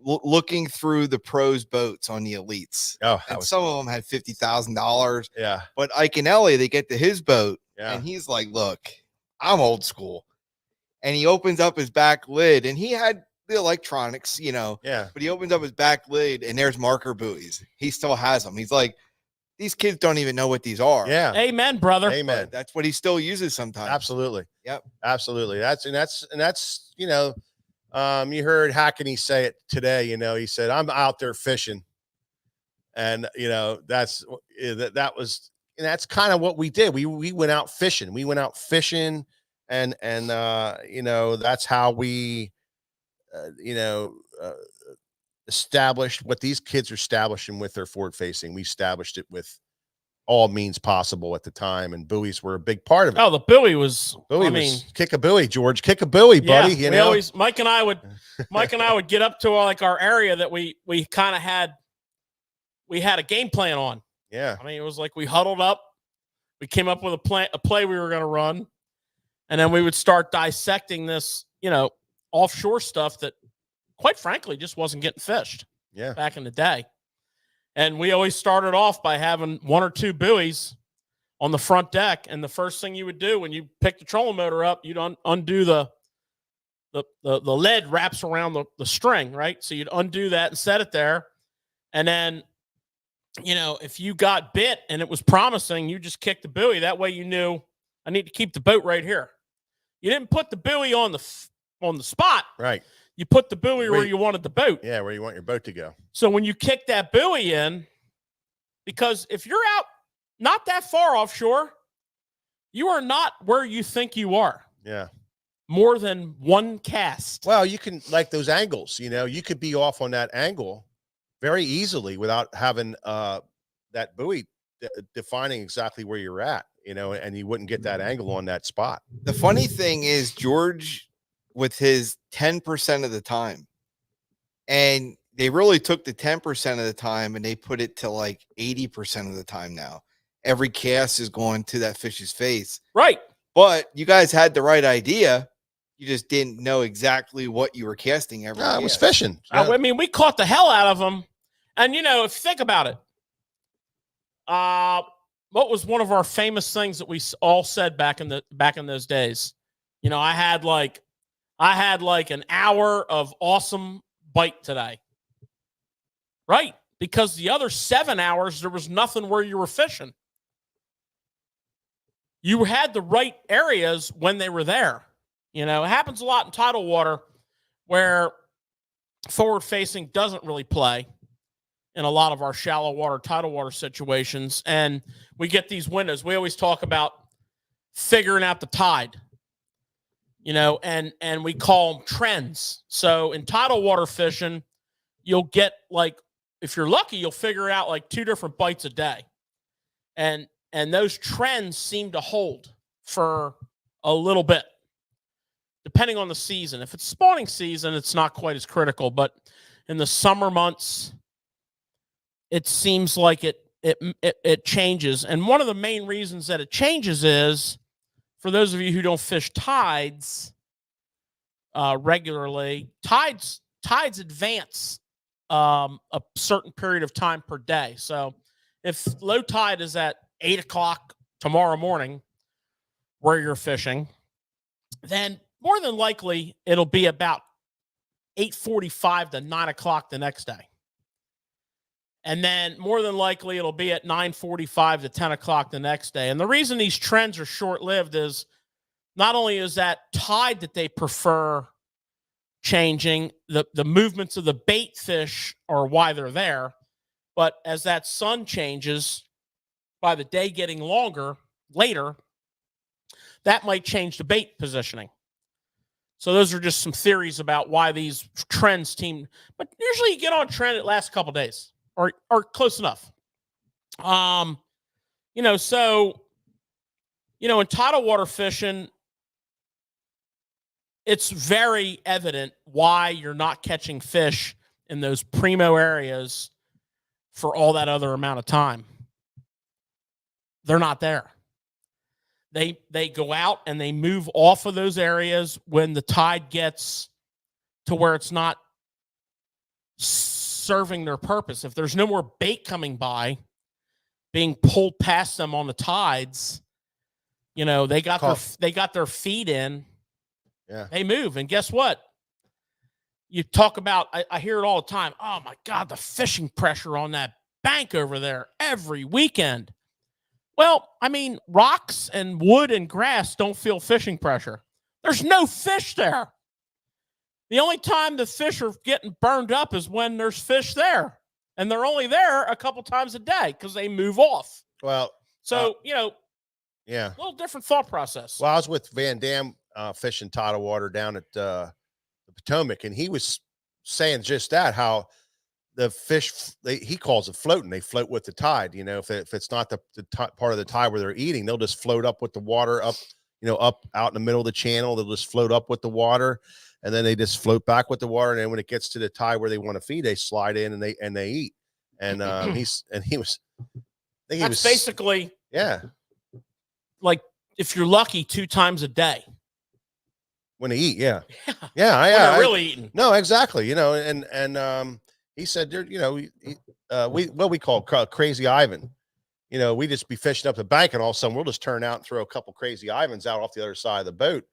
looking through the pros boats on the elites. Oh, and some of them had $50,000. Yeah. But Ike and Ellie, they get to his boat, Yeah. and he's like, "Look, I'm old school," and he opens up his back lid, and he had the electronics, Yeah. but he opens up his back lid, and there's marker buoys. He still has them. He's like, these kids don't even know what these are. Yeah. Amen, brother. Amen. But that's what he still uses sometimes. Absolutely. Yep. Absolutely. That's you heard Hackney say it today. He said, "I'm out there fishing," and that's kind of what we did. We went out fishing. We went out fishing, and that's how we established what these kids are establishing with their forward facing. We established it with all means possible at the time, and buoys were a big part of it. Oh, the buoy was. Kick a buoy, George. Kick a buoy, buddy. Yeah, Mike and I would get up to our area that we kind of had. We had a game plan on. Yeah. I mean, it was like we huddled up. We came up with a play we were going to run, and then we would start dissecting this, offshore stuff that, quite frankly, just wasn't getting fished. Yeah. Back in the day. And we always started off by having one or two buoys on the front deck. And the first thing you would do when you pick the trolling motor up, you'd undo the lead wraps around the string, right? So you'd undo that and set it there. And then, if you got bit and it was promising, you just kick the buoy. That way you knew I need to keep the boat right here. You didn't put the buoy on the spot. Right. You put the buoy where you wanted the boat. Yeah, where you want your boat to go. So when you kick that buoy in, because if you're out not that far offshore, you are not where you think you are. Yeah. More than one cast. Well, you can, like those angles, you could be off on that angle very easily without having that buoy defining exactly where you're at, and you wouldn't get that angle on that spot. The funny thing is George, with his 10% of the time, and they really took the 10% of the time and they put it to like 80% of the time now. Every cast is going to that fish's face. Right. But you guys had the right idea. You just didn't know exactly what you were casting every cast. It was fishing. Yeah. I mean, we caught the hell out of them. And, if you think about it, what was one of our famous things that we all said back in those days? I had like an hour of awesome bite today. Right. Because the other 7 hours, there was nothing where you were fishing. You had the right areas when they were there. It happens a lot in tidal water where forward facing doesn't really play in a lot of our shallow water, tidal water situations. And we get these windows. We always talk about figuring out the tide. And we call them trends. So in tidal water fishing, you'll get if you're lucky, you'll figure out 2 different bites a day. And those trends seem to hold for a little bit, depending on the season. If it's spawning season, it's not quite as critical, but in the summer months, it seems like it changes. And one of the main reasons that it changes is, for those of you who don't fish tides regularly, tides advance a certain period of time per day. So if low tide is at 8 o'clock tomorrow morning where you're fishing, then more than likely it'll be about 8:45 to 9 o'clock the next day. And then more than likely it'll be at 9:45 to 10 o'clock the next day. And the reason these trends are short-lived is not only is that tide that they prefer changing, the movements of the bait fish are why they're there, but as that sun changes, by the day getting later, that might change the bait positioning. So those are just some theories about why these trends but usually you get on trend, it lasts a couple days. Or close enough. In tidal water fishing, it's very evident why you're not catching fish in those primo areas for all that other amount of time. They're not there. They go out and they move off of those areas when the tide gets to where it's not serving their purpose. If there's no more bait coming by, being pulled past them on the tides, you know, they got their feet in. Yeah. They move. And guess what? You talk about, I hear it all the time. Oh my God, the fishing pressure on that bank over there every weekend. Well, I mean, rocks and wood and grass don't feel fishing pressure. There's no fish there. The only time the fish are getting burned up is when there's fish there. And they're only there a couple times a day because they move off. Well, so, you know, yeah, a little different thought process. Well, I was with Van Dam fishing tidal water down at the Potomac, and he was saying just that, how the fish, he calls it floating. They float with the tide. You know, if it's not the part of the tide where they're eating, they'll just float up with the water up, you know, up out in the middle of the channel. They'll just float up with the water, and then they just float back with the water. And then when it gets to the tide where they want to feed, they slide in and they eat. And he was basically, yeah, like if you're lucky 2 times a day when they eat. Yeah. Yeah. They're really eating. No, exactly. You know, and he said, you know, what we call crazy Ivan. You know, we just be fishing up the bank, and all of a sudden we'll just turn out and throw a couple crazy Ivans out off the other side of the boat.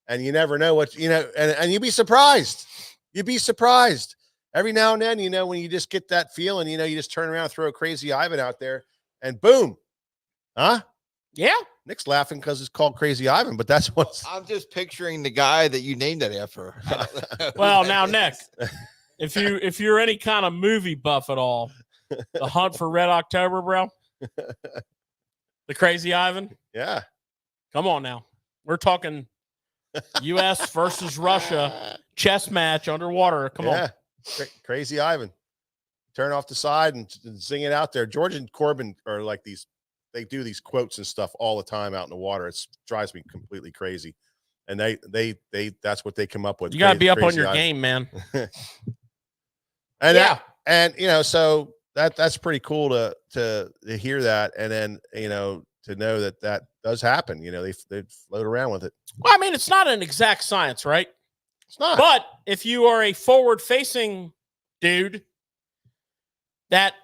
And you never know what, you know, and you'd be surprised. You'd be surprised every now and then, you know, when you just get that feeling, you know, you just turn around, throw a crazy Ivan out there, and boom. Huh? Yeah. Nick's laughing because it's called Crazy Ivan, but that's what I'm just picturing the guy that you named it after. Well, now, Nick, if you're any kind of movie buff at all, The Hunt for Red October, bro, The Crazy Ivan. Yeah. Come on now. We're talking U.S. versus Russia chess match underwater. Come on. Crazy Ivan. Turn off the side and sing it out there. George and Corbin are like these, they do these quotes and stuff all the time out in the water. It drives me completely crazy. And they that's what they come up with. You got to be up on your game, man. And yeah. And you know, so that's pretty cool to hear that. And then, you know, to know that does happen. You know, they float around with it. Well, I mean, it's not an exact science, right? It's not. But if you are a forward-facing dude, that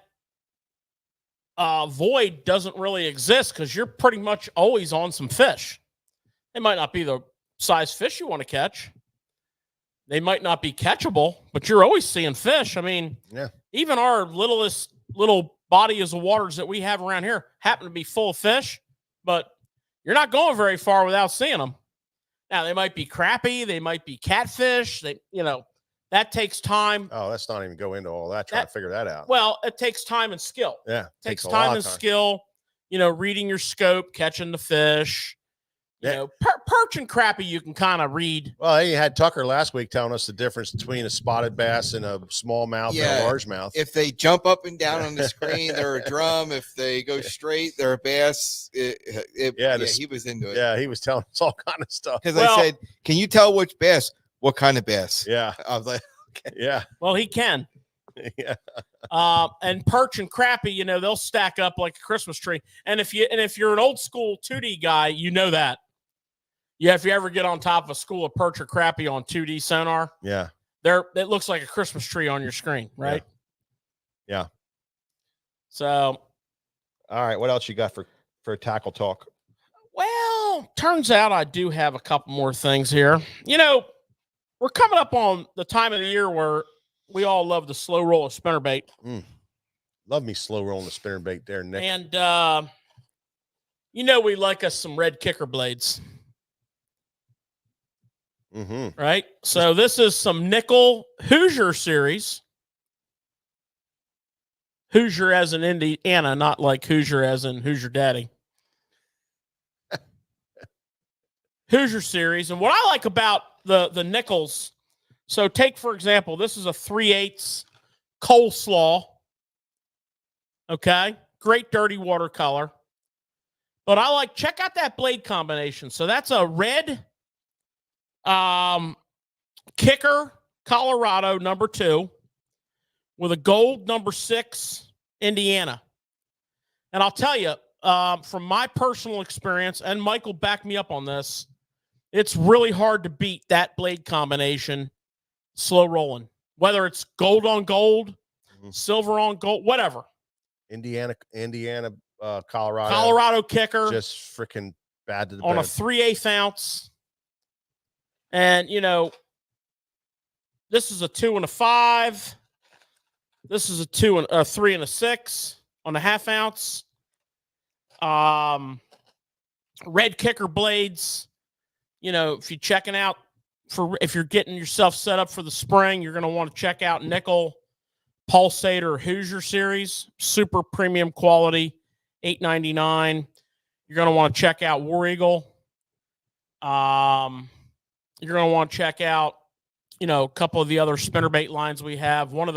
void doesn't really exist because you're pretty much always on some fish. They might not be the size fish you want to catch. They might not be catchable, but you're always seeing fish. I mean, yeah. Even our littlest little bodies of waters that we have around here happen to be full of fish, but you're not going very far without seeing them. Now, they might be crappie. They might be catfish. You know, that takes time. Oh, let's not even go into all that, trying to figure that out. Well, it takes time and skill. Yeah. It takes time and skill, you know, reading your scope, catching the fish. You know, perch and crappie, you can kind of read. Well, you had Tucker last week telling us the difference between a spotted bass and a smallmouth and a largemouth. If they jump up and down on the screen, they're a drum. If they go straight, they're a bass. He was into it. Yeah, he was telling us all kind of stuff. Because I said, can you tell which bass? What kind of bass? Yeah. I was like, okay. Yeah. Well, he can. Yeah. And perch and crappie, you know, they'll stack up like a Christmas tree. And if you're an old school 2D guy, you know that. Yeah, if you ever get on top of a school of perch or crappie on 2D sonar, it looks like a Christmas tree on your screen, right? Yeah. So, all right, what else you got for tackle talk? Well, turns out I do have a couple more things here. You know, we're coming up on the time of the year where we all love the slow roll of spinnerbait. Love me slow rolling the spinnerbait there, Nick. And you know, we like us some red kicker blades. Right. So this is some nickel Hoosier series. Hoosier as in Indiana, not like Hoosier as in Hoosier Daddy. Hoosier series. And what I like about the nickels, so take, for example, this is a 3/8 coleslaw. Okay. Great dirty watercolor. But check out that blade combination. So that's a red kicker Colorado #2 with a gold number 6 Indiana. And I'll tell you, from my personal experience, and Mike will back me up on this, it's really hard to beat that blade combination slow rolling, whether it's gold on gold, silver on gold, whatever. Indiana, Colorado. Colorado kicker. Just freaking bad to the on bone. a 3/8 ounce. And, you know, this is a 2 and a 5. This is a 3 and a 6 on a 1/2 ounce. Red kicker blades. You know, if you're checking out if you're getting yourself set up for the spring, you're going to want to check out Nickel, Pulsator, Hoosier series, super premium quality, $8.99. You're going to want to check out War Eagle. You're going to want to check out, you know, a couple of the other spinnerbait lines we have. One of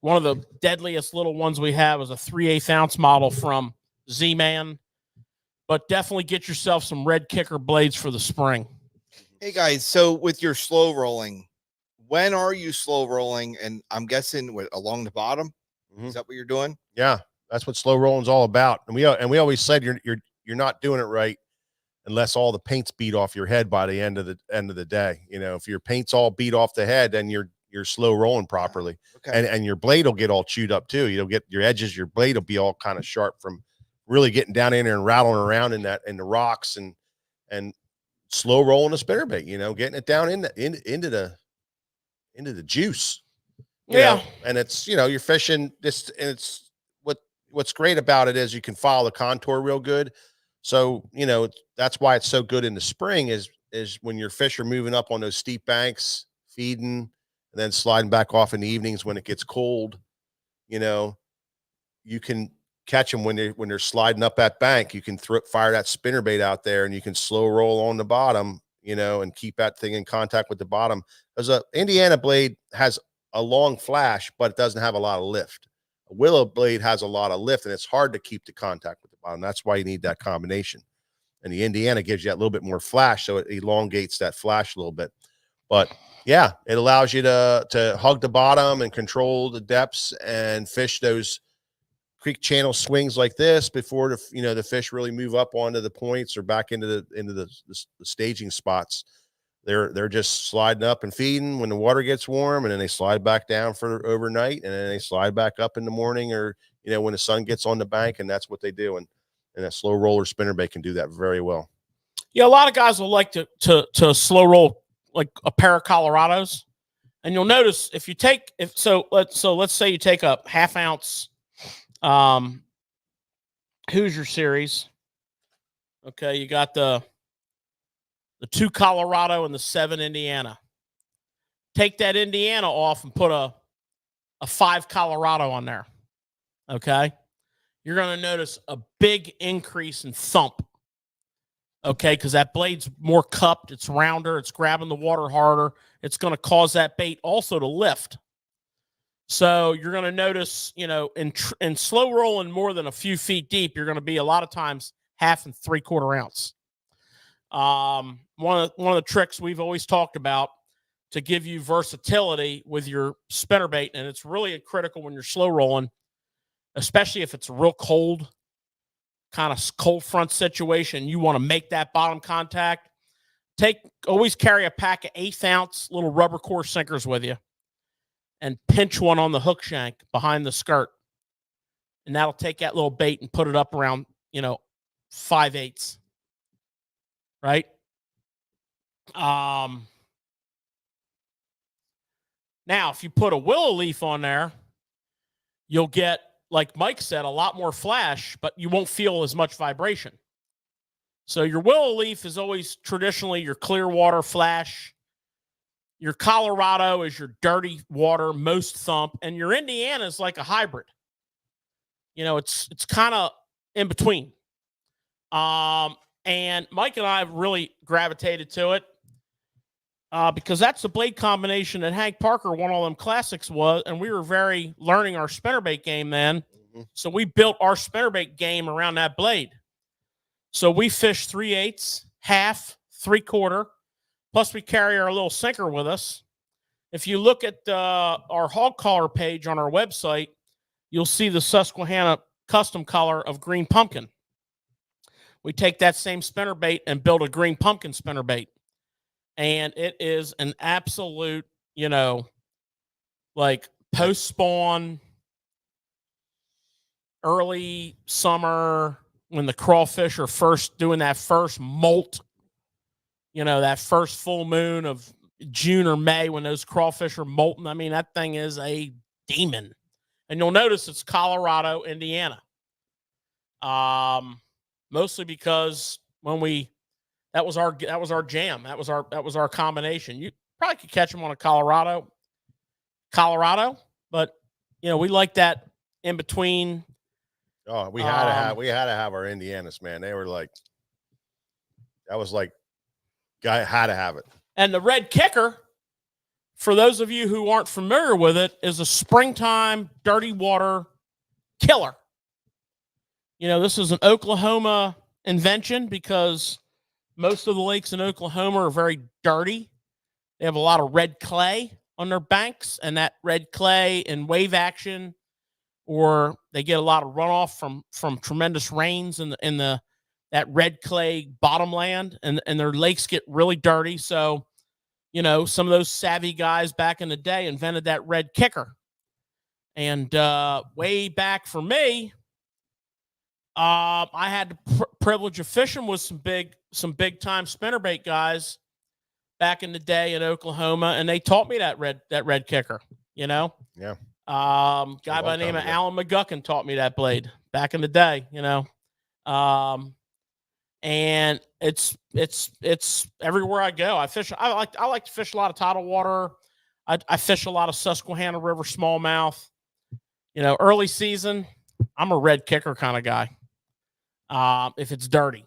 the deadliest little ones we have is a 3/8 ounce model from Z-Man. But definitely get yourself some red kicker blades for the spring. Hey guys, so with your slow rolling, when are you slow rolling? And I'm guessing along the bottom. Is that what you're doing? Yeah, that's what slow rolling is all about. And we always said you're not doing it right unless all the paint's beat off your head by the end of the day. You know, if your paint's all beat off the head, then you're slow rolling properly. Okay. And your blade will get all chewed up too. You'll get your edges, your blade will be all kind of sharp from really getting down in there and rattling around in the rocks and slow rolling a spinnerbait, you know, getting it down into the juice. You know? And it's, you know, you're fishing this, and it's what's great about it is you can follow the contour real good. So, you know, that's why it's so good in the spring is when your fish are moving up on those steep banks, feeding, and then sliding back off in the evenings when it gets cold. You know, you can catch them when they're sliding up that bank. You can fire that spinnerbait out there, and you can slow roll on the bottom, you know, and keep that thing in contact with the bottom. Because a Indiana blade has a long flash, but it doesn't have a lot of lift. A willow blade has a lot of lift, and it's hard to keep the contact with the bottom. That's why you need that combination. And the Indiana gives you a little bit more flash, so it elongates that flash a little bit. But yeah, it allows you to hug the bottom and control the depths and fish those creek channel swings like this before the fish really move up onto the points or back into the staging spots. They're just sliding up and feeding when the water gets warm, and then they slide back down for overnight, and then they slide back up in the morning, or you know, when the sun gets on the bank, and that's what they do. And a slow roller spinnerbait can do that very well. Yeah, a lot of guys will like to slow roll like a pair of Colorados, and you'll notice let's say you take a 1/2 ounce Hoosier series. Okay, you got the 2 Colorado and the 7 Indiana. Take that Indiana off and put a 5 Colorado on there. Okay, you're going to notice a big increase in thump. Okay, because that blade's more cupped, it's rounder, it's grabbing the water harder. It's going to cause that bait also to lift. So you're going to notice, you know, in slow rolling more than a few feet deep, you're going to be a lot of times 1/2 and 3/4 ounce. One of the tricks we've always talked about to give you versatility with your spinnerbait, and it's really critical when you're slow rolling, especially if it's a real cold, kind of cold front situation. You want to make that bottom contact. Always carry a pack of 1/8 ounce little rubber core sinkers with you, and pinch one on the hook shank behind the skirt. And that'll take that little bait and put it up around, 5/8. Right? Now, if you put a willow leaf on there, you'll get, like Mike said, a lot more flash, but you won't feel as much vibration. So your willow leaf is always traditionally your clear water flash. Your Colorado is your dirty water, most thump, and your Indiana is like a hybrid. You know, it's kind of in between. And Mike and I have really gravitated to it because that's the blade combination that Hank Parker won all them classics was, and we were very learning our spinnerbait game then. So we built our spinnerbait game around that blade. So we fish 3/8, 1/2, 3/4. Plus, we carry our little sinker with us. If you look at our hog collar page on our website, you'll see the Susquehanna custom color of green pumpkin. We take that same spinnerbait and build a green pumpkin spinnerbait. And it is an absolute, like post-spawn, early summer, when the crawfish are first doing that first molt, that first full moon of June or May when those crawfish are molting. I mean, that thing is a demon. And you'll notice it's Colorado, Indiana. Mostly because that was our jam. That was our combination. You probably could catch them on a Colorado, but we like that in between. Oh, we had to have our Indianas, man. They were like, that was like, guy had to have it. And the red kicker, for those of you who aren't familiar with it, is a springtime dirty water killer. This is an Oklahoma invention because most of the lakes in Oklahoma are very dirty. They have a lot of red clay on their banks, and that red clay and wave action, or they get a lot of runoff from tremendous rains in that red clay bottomland, and their lakes get really dirty. So, some of those savvy guys back in the day invented that red kicker. And way back for me, I had the privilege of fishing with some big time spinnerbait guys back in the day in Oklahoma, and they taught me that red kicker. Yeah. Guy by the name of Alan McGuckin taught me that blade back in the day. And it's everywhere I go. I fish. I like to fish a lot of tidal water. I fish a lot of Susquehanna River smallmouth. Early season, I'm a red kicker kind of guy. If it's dirty,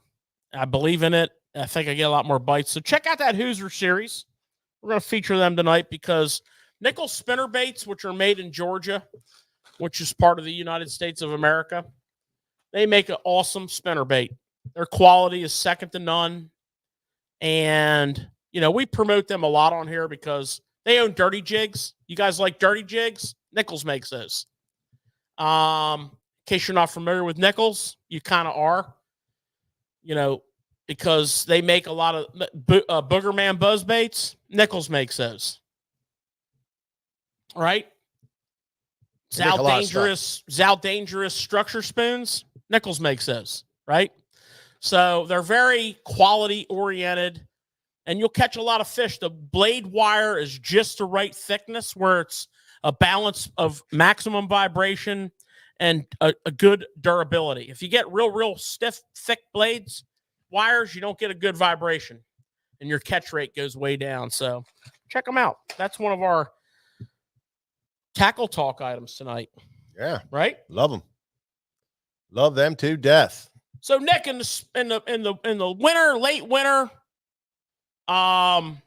I believe in it. I think I get a lot more bites. So check out that Hoosier series. We're going to feature them tonight because nickel spinnerbaits, which are made in Georgia, which is part of the United States of America, they make an awesome spinnerbait. Their quality is second to none. And, we promote them a lot on here because they own dirty jigs. You guys like dirty jigs? Nichols makes those. In case you're not familiar with Nichols, you kind of are, because they make a lot of Boogerman buzz baits. Nichols makes those. Right? Zal Dangerous structure spoons. Nichols makes those. Right? So they're very quality oriented, and you'll catch a lot of fish. The blade wire is just the right thickness where it's a balance of maximum vibration and a good durability. If you get real stiff, thick wires, you don't get a good vibration, and your catch rate goes way down. So check them out. That's one of our tackle talk items tonight. Yeah. Right? Love them. Love them to death. So Nick, in the winter, late winter, when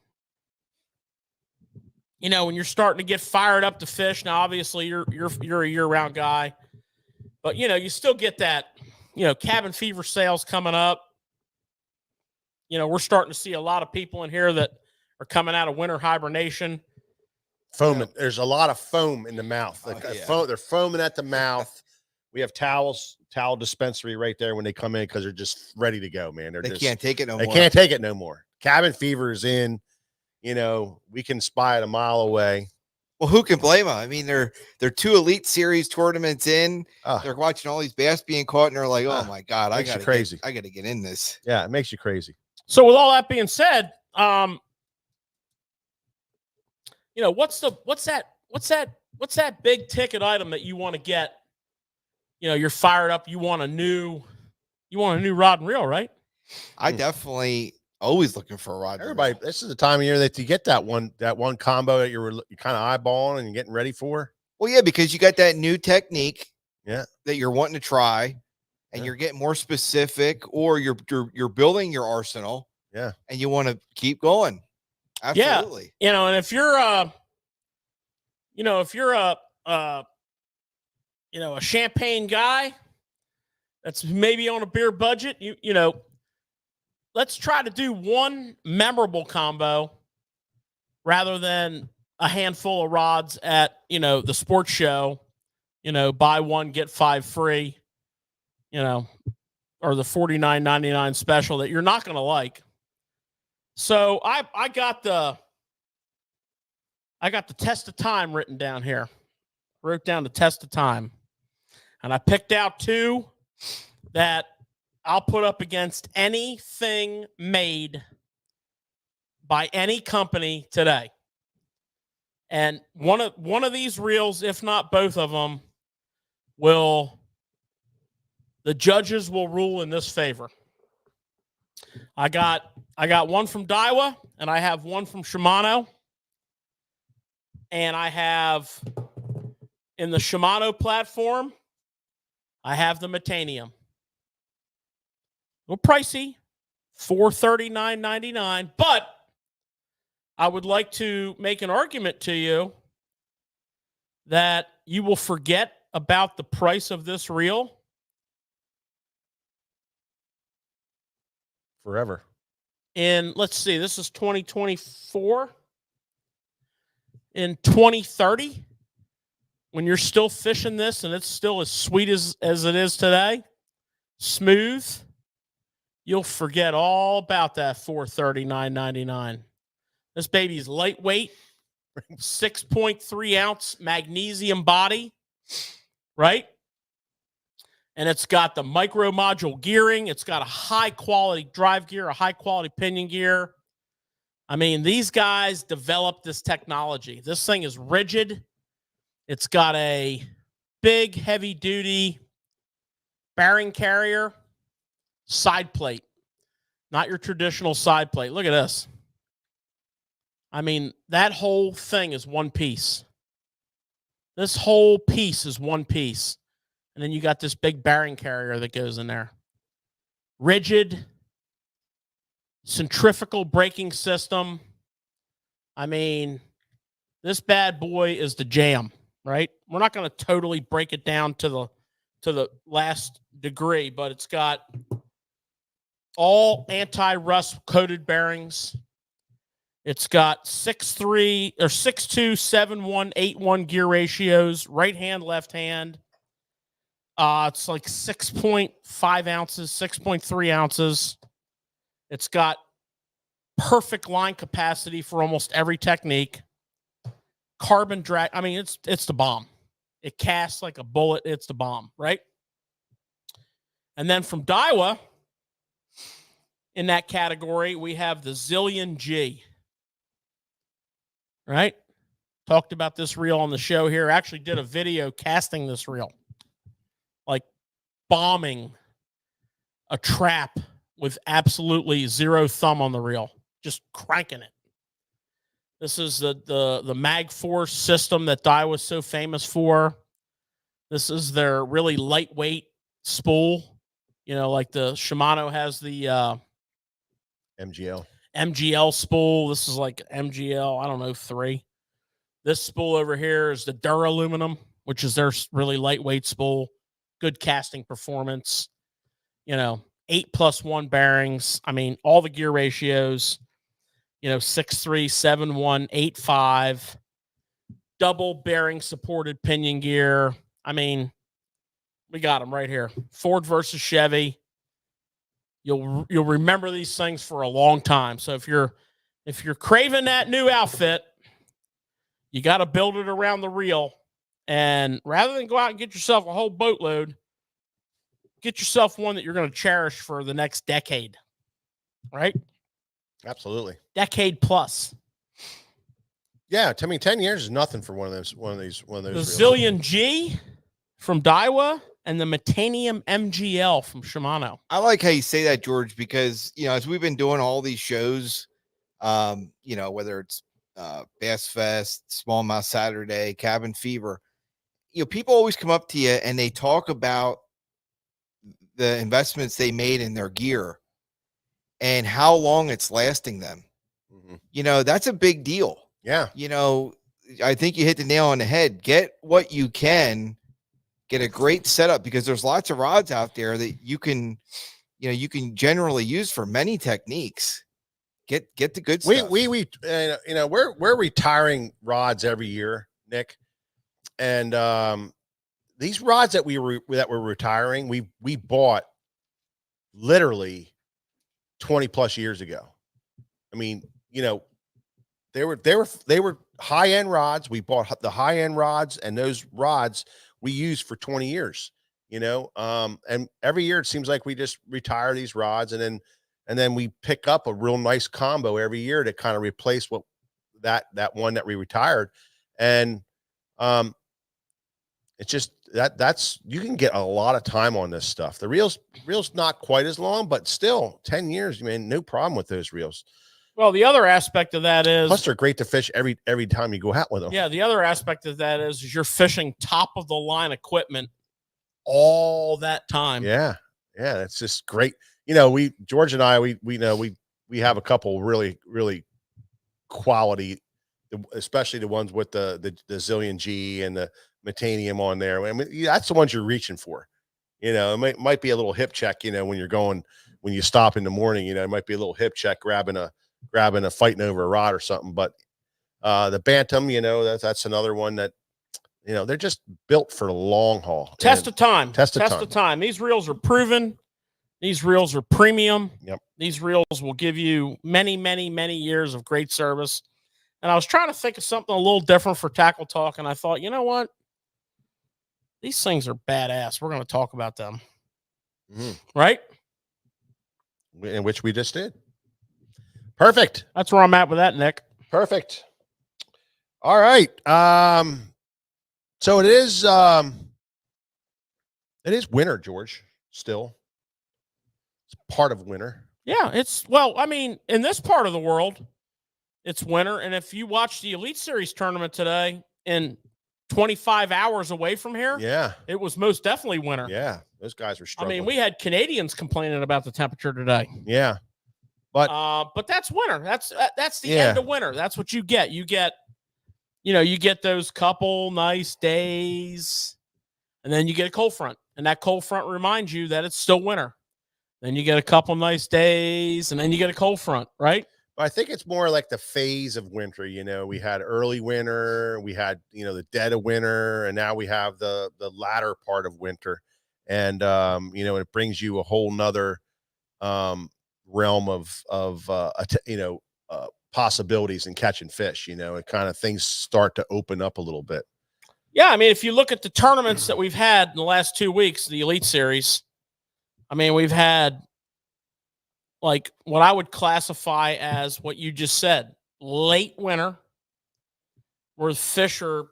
you're starting to get fired up to fish. Now, obviously, you're a year-round guy, but you still get that, cabin fever sales coming up. We're starting to see a lot of people in here that are coming out of winter hibernation. Foaming. There's a lot of foam in the mouth. They're foaming at the mouth. We have towel dispensary right there when they come in because they're just ready to go, man. They can't take it no more. They can't take it no more. Cabin fever is in. We can spy it a mile away. Well, who can blame them? I mean, they're 2 Elite Series tournaments in. They're watching all these bass being caught, and they're like, "Oh my god, I got to get in this." Yeah, it makes you crazy. So, with all that being said, what's that big ticket item that you want to get? You're fired up. You want a new rod and reel, right? I definitely always looking for a rod. Everybody, this is the time of year that you get that one combo that you're kind of eyeballing and getting ready for. Well, yeah, because you got that new technique, that you're wanting to try, and you're getting more specific, or you're building your arsenal, and you want to keep going. Absolutely, and if you're a champagne guy that's maybe on a beer budget, let's try to do one memorable combo rather than a handful of rods at, the sports show, buy one, get 5 free, or the $49.99 special that you're not going to like. So I got the test of time written down here. Wrote down the test of time. And I picked out 2 that I'll put up against anything made by any company today. And one of these reels, if not both of them, the judges will rule in this favor. I got one from Daiwa, and I have one from Shimano. And I have, in the Shimano platform, I have the Metanium. A little pricey, $439.99, but I would like to make an argument to you that you will forget about the price of this reel forever. And let's see, this is 2024. In 2030, when you're still fishing this and it's still as sweet as it is today, smooth, you'll forget all about that $439.99. This baby's lightweight, 6.3 ounce magnesium body, right? And it's got the micro module gearing. It's got a high quality drive gear, a high quality pinion gear. I mean, these guys developed this technology. This thing is rigid. It's got a big, heavy duty bearing carrier side plate, not your traditional side plate. Look at this. I mean, that whole thing is one piece. This whole piece is one piece. And then you got this big bearing carrier that goes in there. Rigid, centrifugal braking system. I mean, this bad boy is the jam, right? We're not going to totally break it down to the last degree, but it's got all anti-rust coated bearings. It's got 6.3 or 6.2, 7.1, 8.1 gear ratios, right hand, left hand. It's like 6.5 ounces, 6.3 ounces. It's got perfect line capacity for almost every technique. Carbon drag. I mean, it's the bomb. It casts like a bullet. It's the bomb, right? And then from Daiwa, in that category, we have the Zillion G. Right? Talked about this reel on the show here. Actually did a video casting this reel. Like bombing a trap with absolutely zero thumb on the reel. Just cranking it. This is the Mag Force system that Daiwa was so famous for. This is their really lightweight spool. You know, like the Shimano has the MGL spool. This is like MGL, I don't know, 3. This spool over here is the Duraluminum, which is their really lightweight spool. Good casting performance. 8+1 bearings. I mean, all the gear ratios. 6.3, 7.1, 8.5. Double bearing supported pinion gear. I mean, we got them right here. Ford versus Chevy. You'll remember these things for a long time. So if you're craving that new outfit, you got to build it around the reel. And rather than go out and get yourself a whole boatload, get yourself one that you're going to cherish for the next decade. Right? Absolutely. Decade plus. Yeah, I mean, 10 years is nothing for one of those. The reels. Zillion G from Daiwa and the Metanium MGL from Shimano. I like how you say that, George, because as we've been doing all these shows, whether it's Bass Fest, Smallmouth Saturday, Cabin Fever, people always come up to you and they talk about the investments they made in their gear and how long it's lasting them. Mm-hmm. That's a big deal. Yeah. I think you hit the nail on the head. Get what you can, get a great setup, because there's lots of rods out there that you can generally use for many techniques. Get the good stuff. We're retiring rods every year, Nick, and these rods that we're retiring, we bought literally 20 plus years ago. I mean, they were high end rods. We bought the high end rods, and those rods we used for 20 years. And every year it seems like we just retire these rods, and then we pick up a real nice combo every year to kind of replace what that one that we retired. And it's just that's you can get a lot of time on this stuff. The reel's not quite as long, but still 10 years, man, no problem with those reels. Well, the other aspect of that is, plus they're great to fish every time you go out with them. Yeah, the other aspect of that is you're fishing top of the line equipment all that time. Yeah, that's just great. George and I, we have a couple really quality, especially the ones with the Zillion G and the Metanium on there. I mean, that's the ones you're reaching for. It might be a little hip check. When you stop in the morning, it might be a little hip check, grabbing a fighting over a rod or something. But the Bantam, that's another one that they're just built for the long haul. Test of time. Test of time. These reels are proven. These reels are premium. Yep. These reels will give you many, many, many years of great service. And I was trying to think of something a little different for Tackle Talk, and I thought, you know what? These things are badass. We're going to talk about them. Mm-hmm. Right? In which we just did. Perfect. That's where I'm at with that, Nick. Perfect. All right. So it is winter, George, still. It's part of winter. Yeah, in this part of the world, it's winter. And if you watch the Elite Series tournament today in 25 hours away from here, yeah, it was most definitely winter. Yeah, those guys were struggling. We had Canadians complaining about the temperature today. Yeah. But that's winter. That's the end of winter. That's what you get. You get those couple nice days, and then you get a cold front, and that cold front reminds you that it's still winter. Then you get a couple nice days, and then you get a cold front, right? But I think it's more like the phase of winter. We had early winter, we had the dead of winter, and now we have the latter part of winter, and it brings you a whole nother realm of possibilities in catching fish. It kind of things start to open up a little bit. Yeah, if you look at the tournaments that we've had in the last 2 weeks, the Elite Series, we've had like what I would classify as what you just said, late winter, where fish are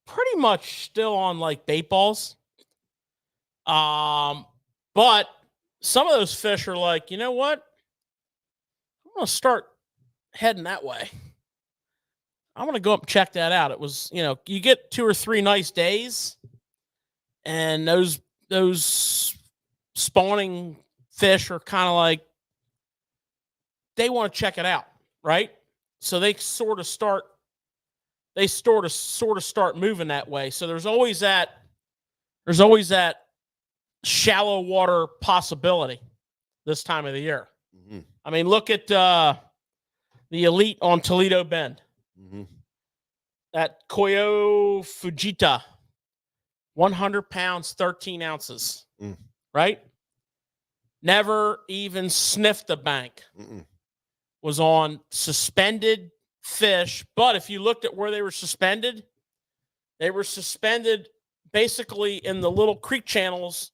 pretty much still on like bait balls. But some of those fish are like, you know what? I'm going to start heading that way. I want to go up and check that out. It was, you get 2 or 3 nice days, and those spawning fish are kind of like, they want to check it out, right? So they sort of start moving that way. So there's always that shallow water possibility this time of the year. Mm-hmm. Look at the Elite on Toledo Bend. Mm-hmm. That Koyo Fujita, 100 pounds, 13 ounces, right? Never even sniffed the bank. Mm-mm. Was on suspended fish. But if you looked at where they were suspended basically in the little creek channels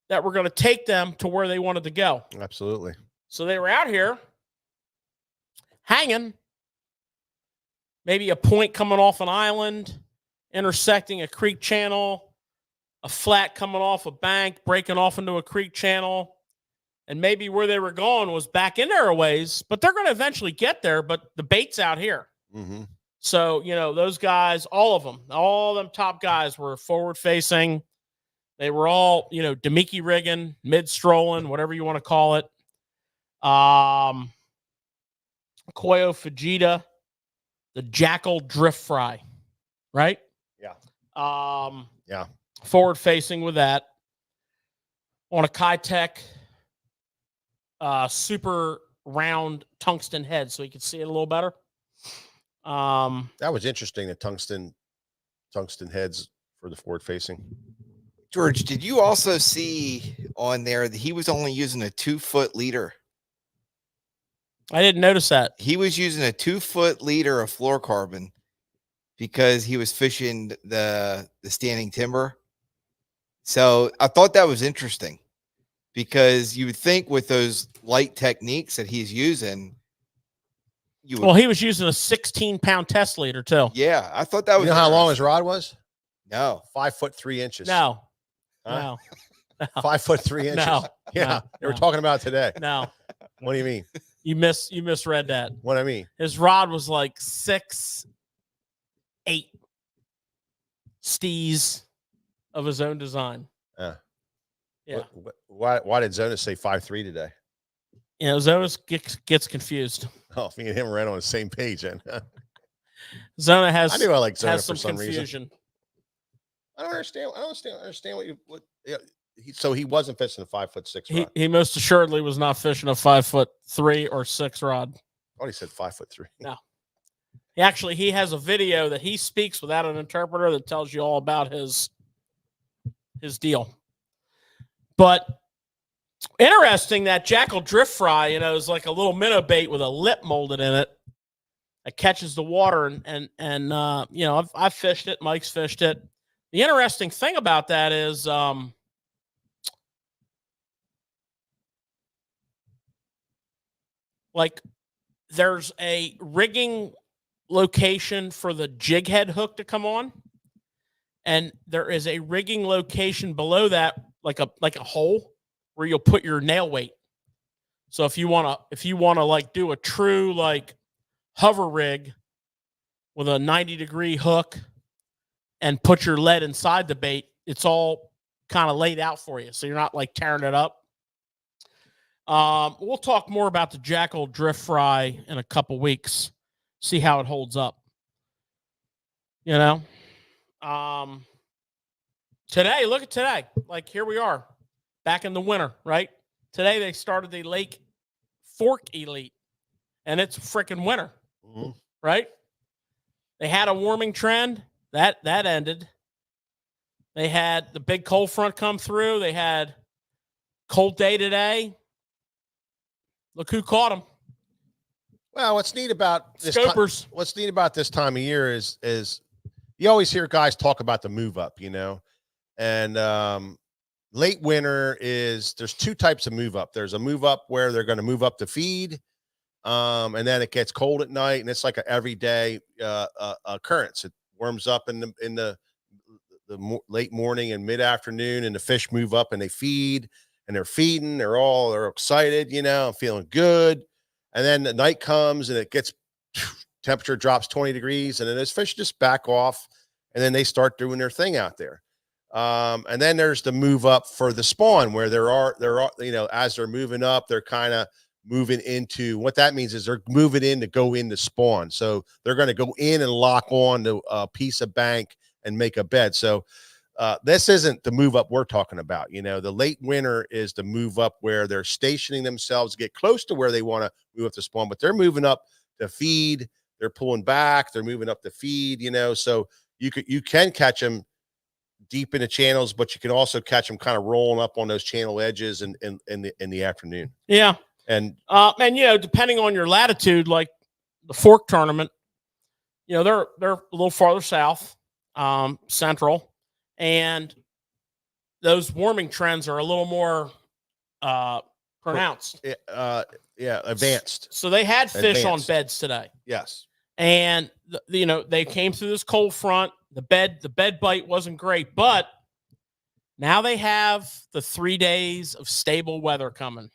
that were going to take them to where they wanted to go. Absolutely. So they were out here hanging, maybe a point coming off an island, intersecting a creek channel, a flat coming off a bank, breaking off into a creek channel. And maybe where they were going was back in there a ways, but they're going to eventually get there. But the bait's out here. Mm-hmm. So, those guys, all them top guys were forward facing. They were all, Demiki rigging, mid strolling, whatever you want to call it. Koyo Fujita, the Jackal drift fry, right? Yeah. Yeah. Forward facing with that. On a Kitech super round tungsten head so you can see it a little better. That was interesting. The tungsten heads for the forward facing. George, did you also see on there that he was only using a 2-foot leader? I didn't notice that. He was using a 2-foot leader of fluorocarbon because he was fishing the standing timber. So I thought that was interesting because you would think with those light techniques that he's using, well, he was using a 16-pound test leader too. Yeah, I thought that was. You know how long his rod was? No, 5 foot 3 inches. No, huh? no, 5 foot 3 inches. No, yeah, they were talking about today. No, what do you mean? You misread that. What do I mean? His rod was like 6'8" stees of his own design. Yeah. Why did Zonas say 5'3" today? You know, Zonas gets confused. Oh, me and him are right on the same page, then. Zona has. I knew I like Zona has for some confusion. reason. I don't understand. What yeah, so he wasn't fishing a 5'6" rod. He most assuredly was not fishing a 5'3" or 6" rod. Oh, he said 5'3". No. He has a video that he speaks without an interpreter that tells you all about his deal. But interesting that Jackal drift fry, you know, is like a little minnow bait with a lip molded in it that catches the water. And you know, I've fished it. Mike's fished it. The interesting thing about that is like there's a rigging location for the jig head hook to come on. And there is a rigging location below that, like a hole where you'll put your nail weight. So if you wanna like do a true like hover rig with a 90-degree hook and put your lead inside the bait, it's all kind of laid out for you. So you're not like tearing it up. We'll talk more about the Jackal drift fry in a couple weeks. See how it holds up. You know? Today, look at today. Like here we are back in the winter, right? Today they started the Lake Fork Elite and it's freaking winter, right? They had a warming trend that ended. They had the big cold front come through. They had cold day today. Look who caught them. Well, what's neat about this Scopers. What's neat about this time of year is you always hear guys talk about the move up, you know, and late winter there's two types of move up. There's a move up where they're going to move up to feed, and then it gets cold at night, and it's like an everyday occurrence. It warms up in the late morning and mid afternoon, and the fish move up and they feed, and they're feeding. They're excited, you know, feeling good, and then the night comes and it gets temperature drops 20 degrees, and then those fish just back off, and then they start doing their thing out there. And then there's the move up for the spawn where there are, you know, as they're moving up, they're kind of moving into what that means is they're moving in to go into spawn. So they're going to go in and lock on to a piece of bank and make a bed. So this isn't the move up we're talking about. You know, the late winter is the move up where they're stationing themselves, get close to where they want to move up to spawn, but they're moving up to feed. They're pulling back. They're moving up to feed, you know, so you can catch them deep in the channels, but you can also catch them kind of rolling up on those channel edges in the afternoon. Yeah. And you know, depending on your latitude, like the Fork tournament, you know, they're a little farther south, central, and those warming trends are a little more pronounced. Yeah, advanced. So they had fish on beds today. Yes. And you know, they came through this cold front. The bed bite wasn't great, but now they have the 3 days of stable weather coming.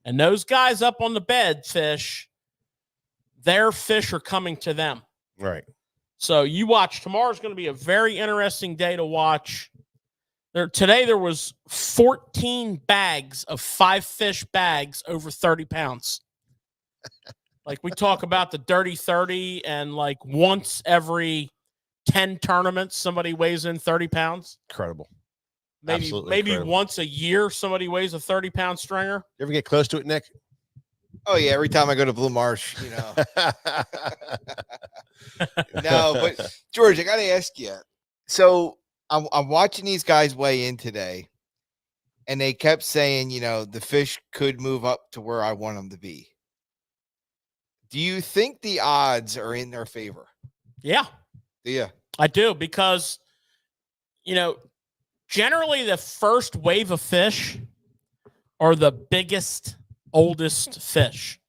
And those guys up on the bed fish, their fish are coming to them. Right. So you watch. Tomorrow's going to be a very interesting day to watch. Today there was 14 bags of 5-fish bags over 30 pounds. Like we talk about the dirty 30, and like once every 10 tournaments, somebody weighs in 30 pounds. Incredible. Maybe incredible. Once a year, somebody weighs a 30-pound stringer. You ever get close to it, Nick? Oh yeah, every time I go to Blue Marsh, No, but George, I got to ask you. So I'm watching these guys weigh in today, and they kept saying, the fish could move up to where I want them to be. Do you think the odds are in their favor? Yeah. Yeah, I do, because, generally the first wave of fish are the biggest, oldest fish.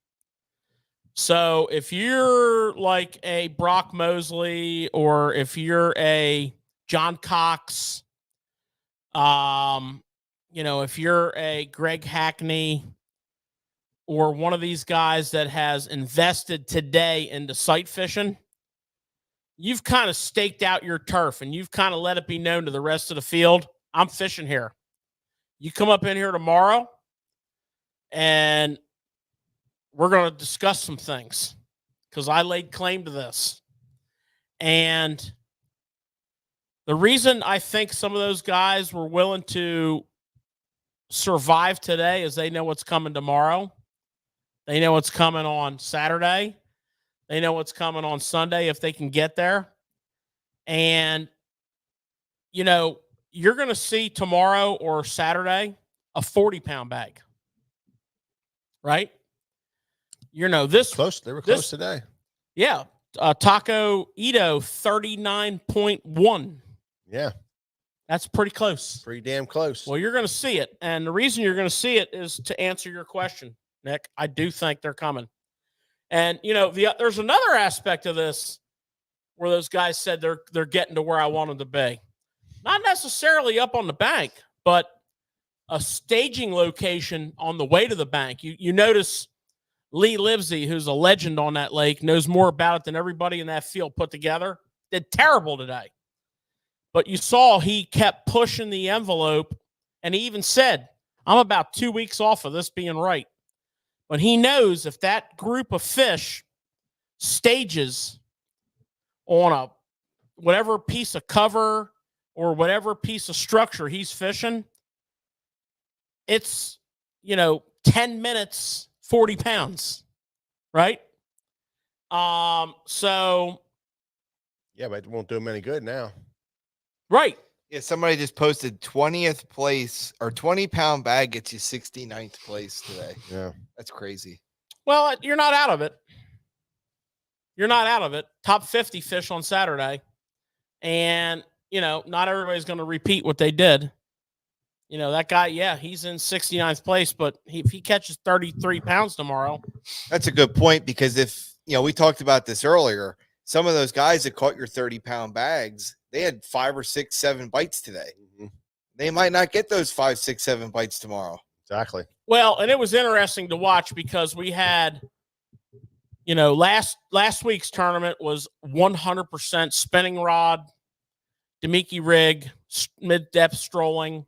So if you're like a Brock Mosley, or if you're a John Cox, if you're a Greg Hackney, or one of these guys that has invested today into sight fishing, you've kind of staked out your turf and you've kind of let it be known to the rest of the field, I'm fishing here. You come up in here tomorrow and we're going to discuss some things, because I laid claim to this. And the reason I think some of those guys were willing to survive today is they know what's coming tomorrow. They know what's coming on Saturday. They know what's coming on Sunday if they can get there. And, you're going to see tomorrow or Saturday a 40-pound bag, right? This close. They were close today. Yeah. Taco Ito 39.1. Yeah. That's pretty close. Pretty damn close. Well, you're going to see it. And the reason you're going to see it is to answer your question, Nick. I do think they're coming. And, there's another aspect of this where those guys said they're getting to where I want them to be. Not necessarily up on the bank, but a staging location on the way to the bank. You notice Lee Livesey, who's a legend on that lake, knows more about it than everybody in that field put together. Did terrible today. But you saw he kept pushing the envelope, and he even said, I'm about 2 weeks off of this being right. But he knows if that group of fish stages on a whatever piece of cover or whatever piece of structure he's fishing, it's, 10 minutes, 40 pounds, right? So. Yeah, but it won't do him any good now. Right. Yeah, somebody just posted 20th place, or 20-pound bag gets you 69th place today. Yeah. That's crazy. Well, you're not out of it. You're not out of it. Top 50 fish on Saturday. And, not everybody's going to repeat what they did. That guy, yeah, he's in 69th place, but if he catches 33 pounds tomorrow. That's a good point, because if, we talked about this earlier, some of those guys that caught your 30-pound bags, they had 5 or 6, 7 bites today. Mm-hmm. They might not get those 5, 6, 7 bites tomorrow. Exactly. Well, and it was interesting to watch, because we had, last week's tournament was 100% spinning rod, Demiki rig, mid-depth strolling.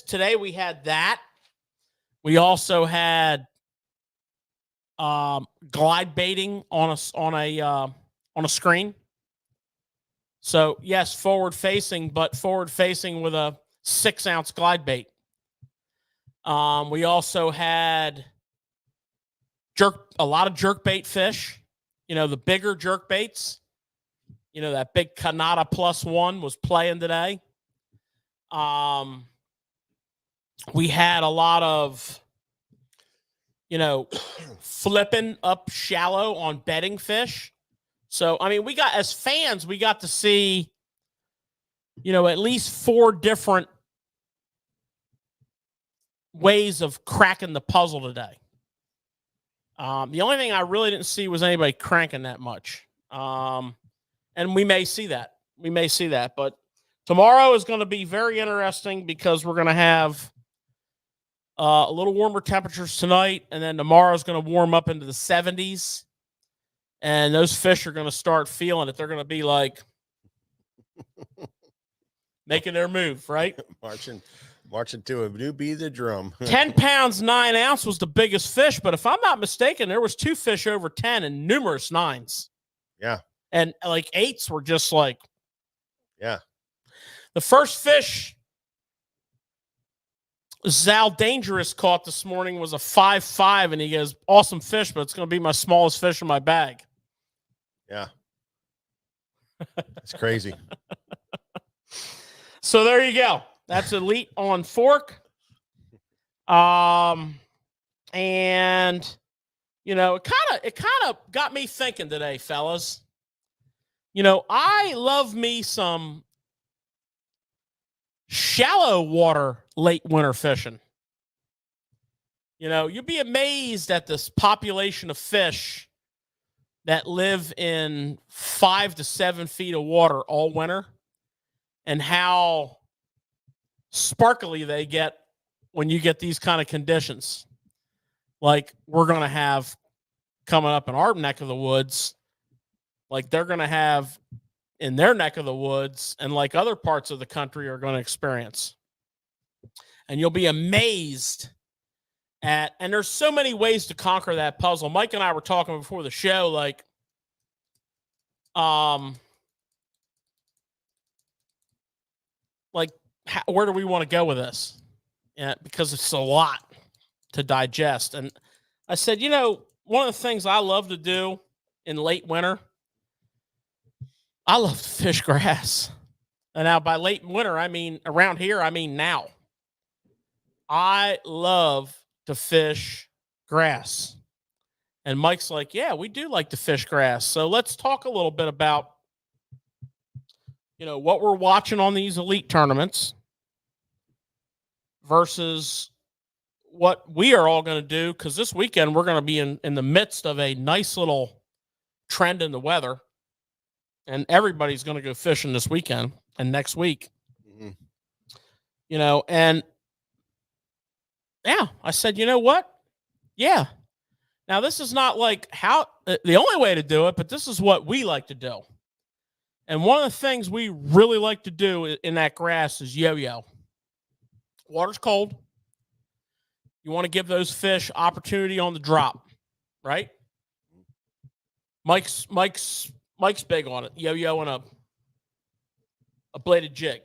Today we had that. We also had glide baiting on a screen. So yes, forward facing, but forward facing with a 6-ounce glide bait. We also had a lot of jerk bait fish, the bigger jerk baits. That big Kanata +1 was playing today. We had a lot of, flipping up shallow on bedding fish. So, we got, as fans, we got to see, at least 4 different ways of cracking the puzzle today. The only thing I really didn't see was anybody cranking that much. And we may see that. But tomorrow is going to be very interesting, because we're going to have a little warmer temperatures tonight, and then tomorrow is going to warm up into the 70s. And those fish are going to start feeling it. They're going to be like making their move, right? Marching to a new beat of the drum. 10 pounds, 9 ounce was the biggest fish. But if I'm not mistaken, there was 2 fish over 10 and numerous 9s. Yeah. And like 8s were just like. Yeah. The first fish Zal Dangerous caught this morning was a 5.5, and he goes, awesome fish, but it's going to be my smallest fish in my bag. Yeah. It's crazy. So there you go. That's Elite on fork. And you know, it kind of got me thinking today, fellas. You know, I love me some shallow water late winter fishing. You know, you'd be amazed at this population of fish that live in 5 to 7 feet of water all winter, and how sparkly they get when you get these kind of conditions. Like we're going to have coming up in our neck of the woods, like they're going to have in their neck of the woods, and like other parts of the country are going to experience. And you'll be amazed at, and there's so many ways to conquer that puzzle. Mike and I were talking before the show, like, where do we want to go with this? Yeah, because it's a lot to digest. And I said, you know, one of the things I love to do in late winter, I love to fish grass. And now by late winter, I mean around here, I mean now. I love to fish grass. And Mike's like, yeah, we do like to fish grass. So let's talk a little bit about, you know, what we're watching on these elite tournaments versus what we are all going to do. Because this weekend, we're going to be in the midst of a nice little trend in the weather. And everybody's going to go fishing this weekend and next week. Mm-hmm. You know, and yeah, I said, you know what? Yeah. Now, this is not like how the only way to do it, but this is what we like to do. And one of the things we really like to do in that grass is yo-yo. Water's cold. You want to give those fish opportunity on the drop, right? Mike's big on it. Yo-yo and a bladed jig.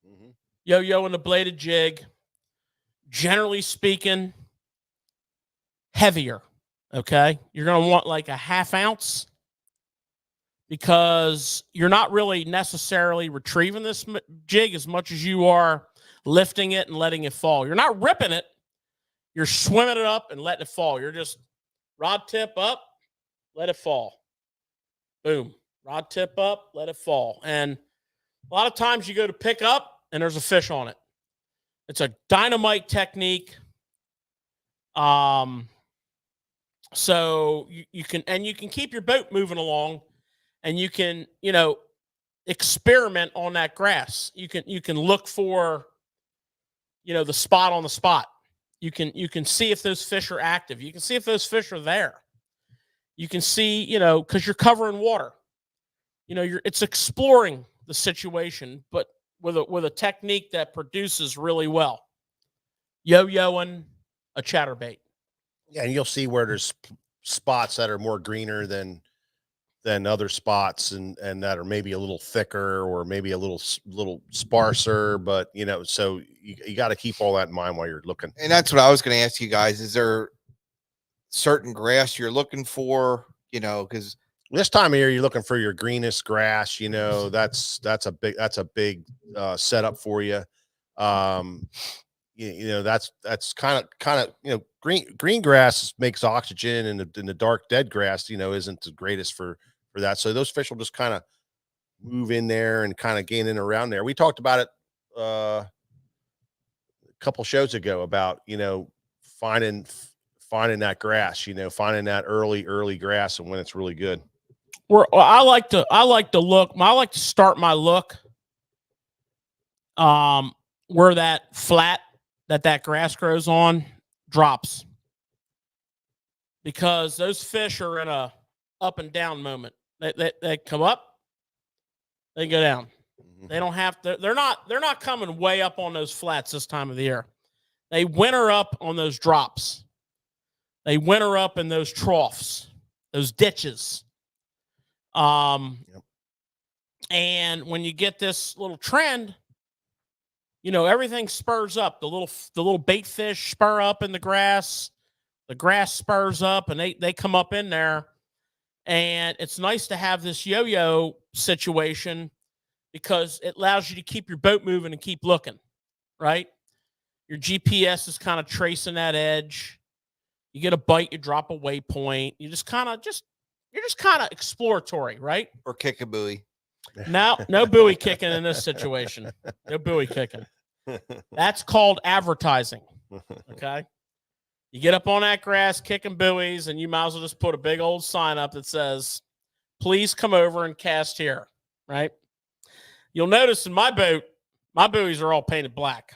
Mm-hmm. Yo-yo and a bladed jig. Generally speaking, heavier, okay? You're going to want like a half ounce because you're not really necessarily retrieving this jig as much as you are lifting it and letting it fall. You're not ripping it. You're swimming it up and letting it fall. You're just rod tip up, let it fall. Boom. Rod tip up, let it fall. And a lot of times you go to pick up and there's a fish on it. It's a dynamite technique. So you can keep your boat moving along, and you can, you know, experiment on that grass. You can look for, you know, the spot on the spot. You can see if those fish are active. You can see if those fish are there. You can see, you know, because you're covering water. You know, it's exploring the situation, but with a technique that produces really well. Yo-yoing a chatterbait. Yeah, and you'll see where there's spots that are more greener than other spots, and that are maybe a little thicker or maybe a little sparser. But you know, so you got to keep all that in mind while you're looking. And that's what I was going to ask you guys: is there certain grass you're looking for? You know, because this time of year, you're looking for your greenest grass. You know, that's a big setup for you. You know, that's kind of, you know, green grass makes oxygen, and the dark dead grass, you know, isn't the greatest for that. So those fish will just kind of move in there and kind of gain in around there. We talked about it a couple shows ago about, you know, finding that grass, you know, finding that early grass and when it's really good. I like to look. I like to start my look where that flat that grass grows on drops, because those fish are in a up and down moment. They come up, they go down. Mm-hmm. They don't have to. They're not coming way up on those flats this time of the year. They winter up on those drops. They winter up in those troughs, those ditches. Yep. And when you get this little trend, everything spurs up. The little bait fish spur up in the grass. The grass spurs up, and they come up in there. And it's nice to have this yo-yo situation because it allows you to keep your boat moving and keep looking, right? Your GPS is kind of tracing that edge. You get a bite, you drop a waypoint. You're just kind of exploratory, right? Or kick a buoy. No buoy kicking in this situation. No buoy kicking. That's called advertising. Okay. You get up on that grass kicking buoys, and you might as well just put a big old sign up that says, please come over and cast here, right? You'll notice in my boat, my buoys are all painted black.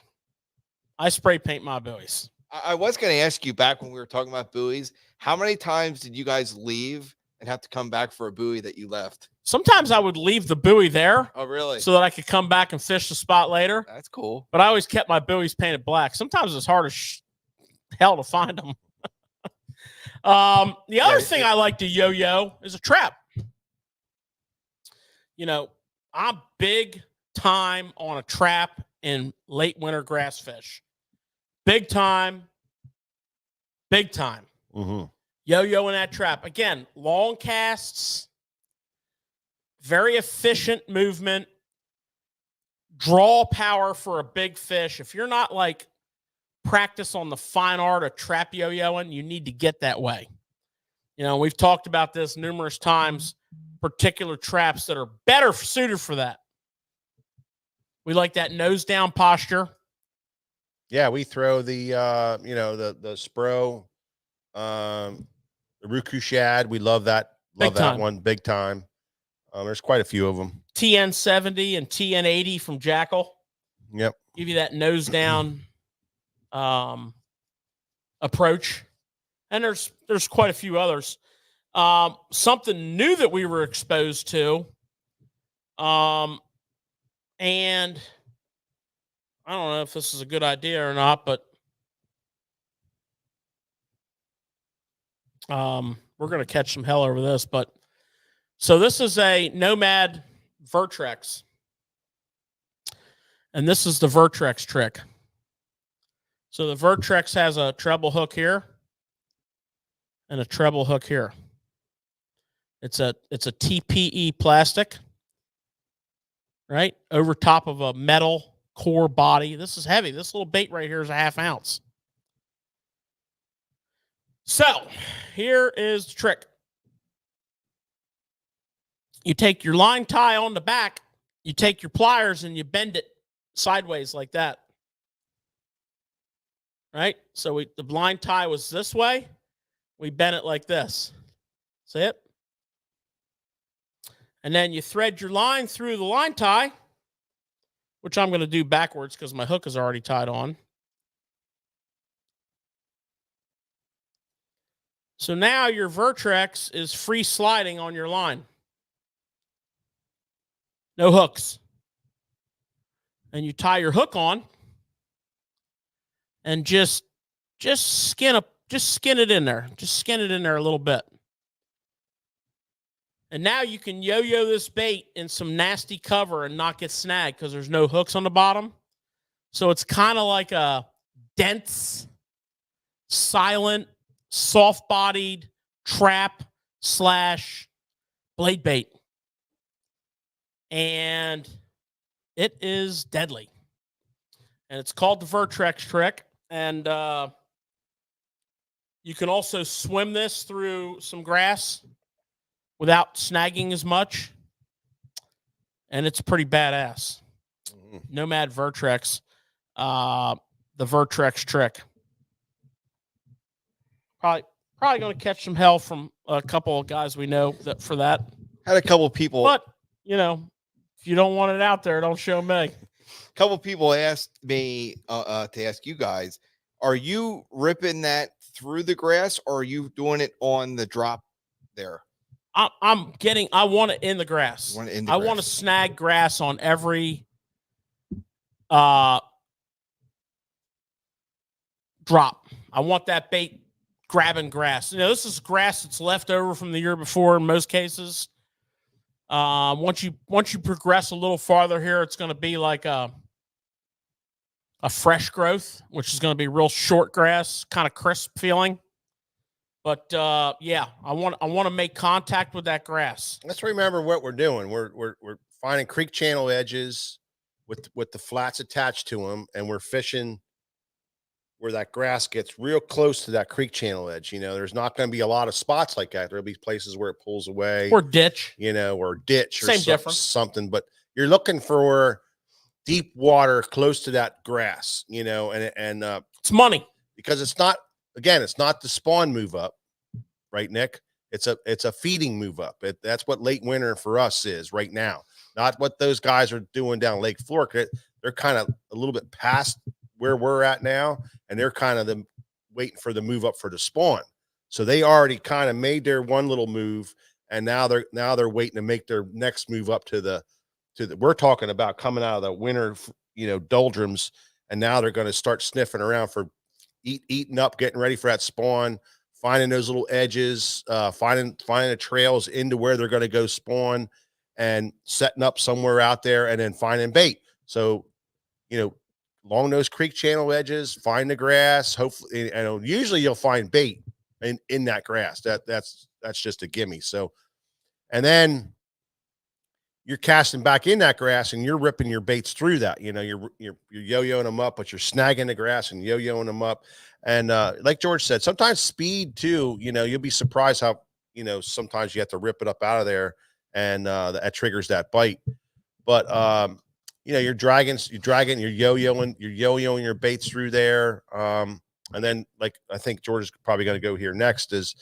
I spray paint my buoys. I was going to ask you back when we were talking about buoys, how many times did you guys leave and have to come back for a buoy that you left? Sometimes I would leave the buoy there. Oh, really? So that I could come back and fish the spot later. That's cool. But I always kept my buoys painted black. Sometimes it's hard as hell to find them. The other thing I like to yo-yo is a trap. I'm big time on a trap in late winter grass fish. Big time. Mm-hmm. Yo-yo in that trap. Again, long casts, very efficient movement, draw power for a big fish. If you're not like practice on the fine art of trap yo-yoing, you need to get that way. We've talked about this numerous times, particular traps that are better suited for that. We like that nose down posture. Yeah, we throw the the Spro, the Ruku Shad. We love that. Love that one big time. There's quite a few of them. TN70 and TN80 from Jackal. Yep. Give you that nose down approach. And there's quite a few others. Something new that we were exposed to. And I don't know if this is a good idea or not, but we're going to catch some hell over this. But so this is a Nomad Vertrex. And this is the Vertrex trick. So the Vertrex has a treble hook here and a treble hook here. It's a TPE plastic, right? Over top of a metal core body. This is heavy. This little bait right here is a 1/2 ounce. So here is the trick. You take your line tie on the back, you take your pliers and you bend it sideways like that. Right? So the line tie was this way. We bent it like this. See it? And then you thread your line through the line tie, which I'm going to do backwards because my hook is already tied on. So now your Vertrex is free sliding on your line. No hooks. And you tie your hook on and just skin it in there. Just skin it in there a little bit. And now you can yo-yo this bait in some nasty cover and not get snagged because there's no hooks on the bottom. So it's kind of like a dense, silent, soft-bodied trap / blade bait. And it is deadly. And it's called the Vertrex trick. And you can also swim this through some grass without snagging as much. And it's pretty badass. Mm-hmm. Nomad Vertrex. The Vertrex trick. Probably going to catch some hell from a couple of guys we know for that. Had a couple people. But, if you don't want it out there, don't show me. A couple people asked me to ask you guys, are you ripping that through the grass or are you doing it on the drop there? I want it in the grass. I want to snag grass on every drop. I want that bait grabbing grass. This is grass that's left over from the year before in most cases. Once you progress a little farther here, it's going to be like a a fresh growth, which is going to be real short grass, kind of crisp feeling. But yeah, I want to make contact with that grass. Let's remember what we're doing. We're finding creek channel edges with the flats attached to them, and we're fishing where that grass gets real close to that creek channel edge. You know, there's not going to be a lot of spots like that. There'll be places where it pulls away, Or ditch, you know, or ditch, or same difference. something. But you're looking for deep water close to that grass, you know, and it's money because it's not the spawn move up, right, Nick? It's a feeding move up. That's what late winter for us is right now. Not what those guys are doing down Lake Fork. They're kind of a little bit past where we're at now, and they're kind of waiting for the move up for the spawn. So they already kind of made their one little move, and now they're waiting to make their next move up to the we're talking about coming out of the winter, you know, doldrums, and now they're going to start sniffing around for eating up, getting ready for that spawn, finding those little edges, finding the trails into where they're going to go spawn, and setting up somewhere out there, and then finding bait. So, you know, along those creek channel edges, find the grass. Hopefully, and usually you'll find bait in that grass. That's just a gimme. So, and then you're casting back in that grass, and you're ripping your baits through that. You know, you're yo-yoing them up, but you're snagging the grass and yo-yoing them up. And like George said, sometimes speed too. You know, you'll be surprised how, you know, sometimes you have to rip it up out of there, and that triggers that bite. But you know, you're yo-yoing your baits through there. And then, like, I think George is probably going to go here next is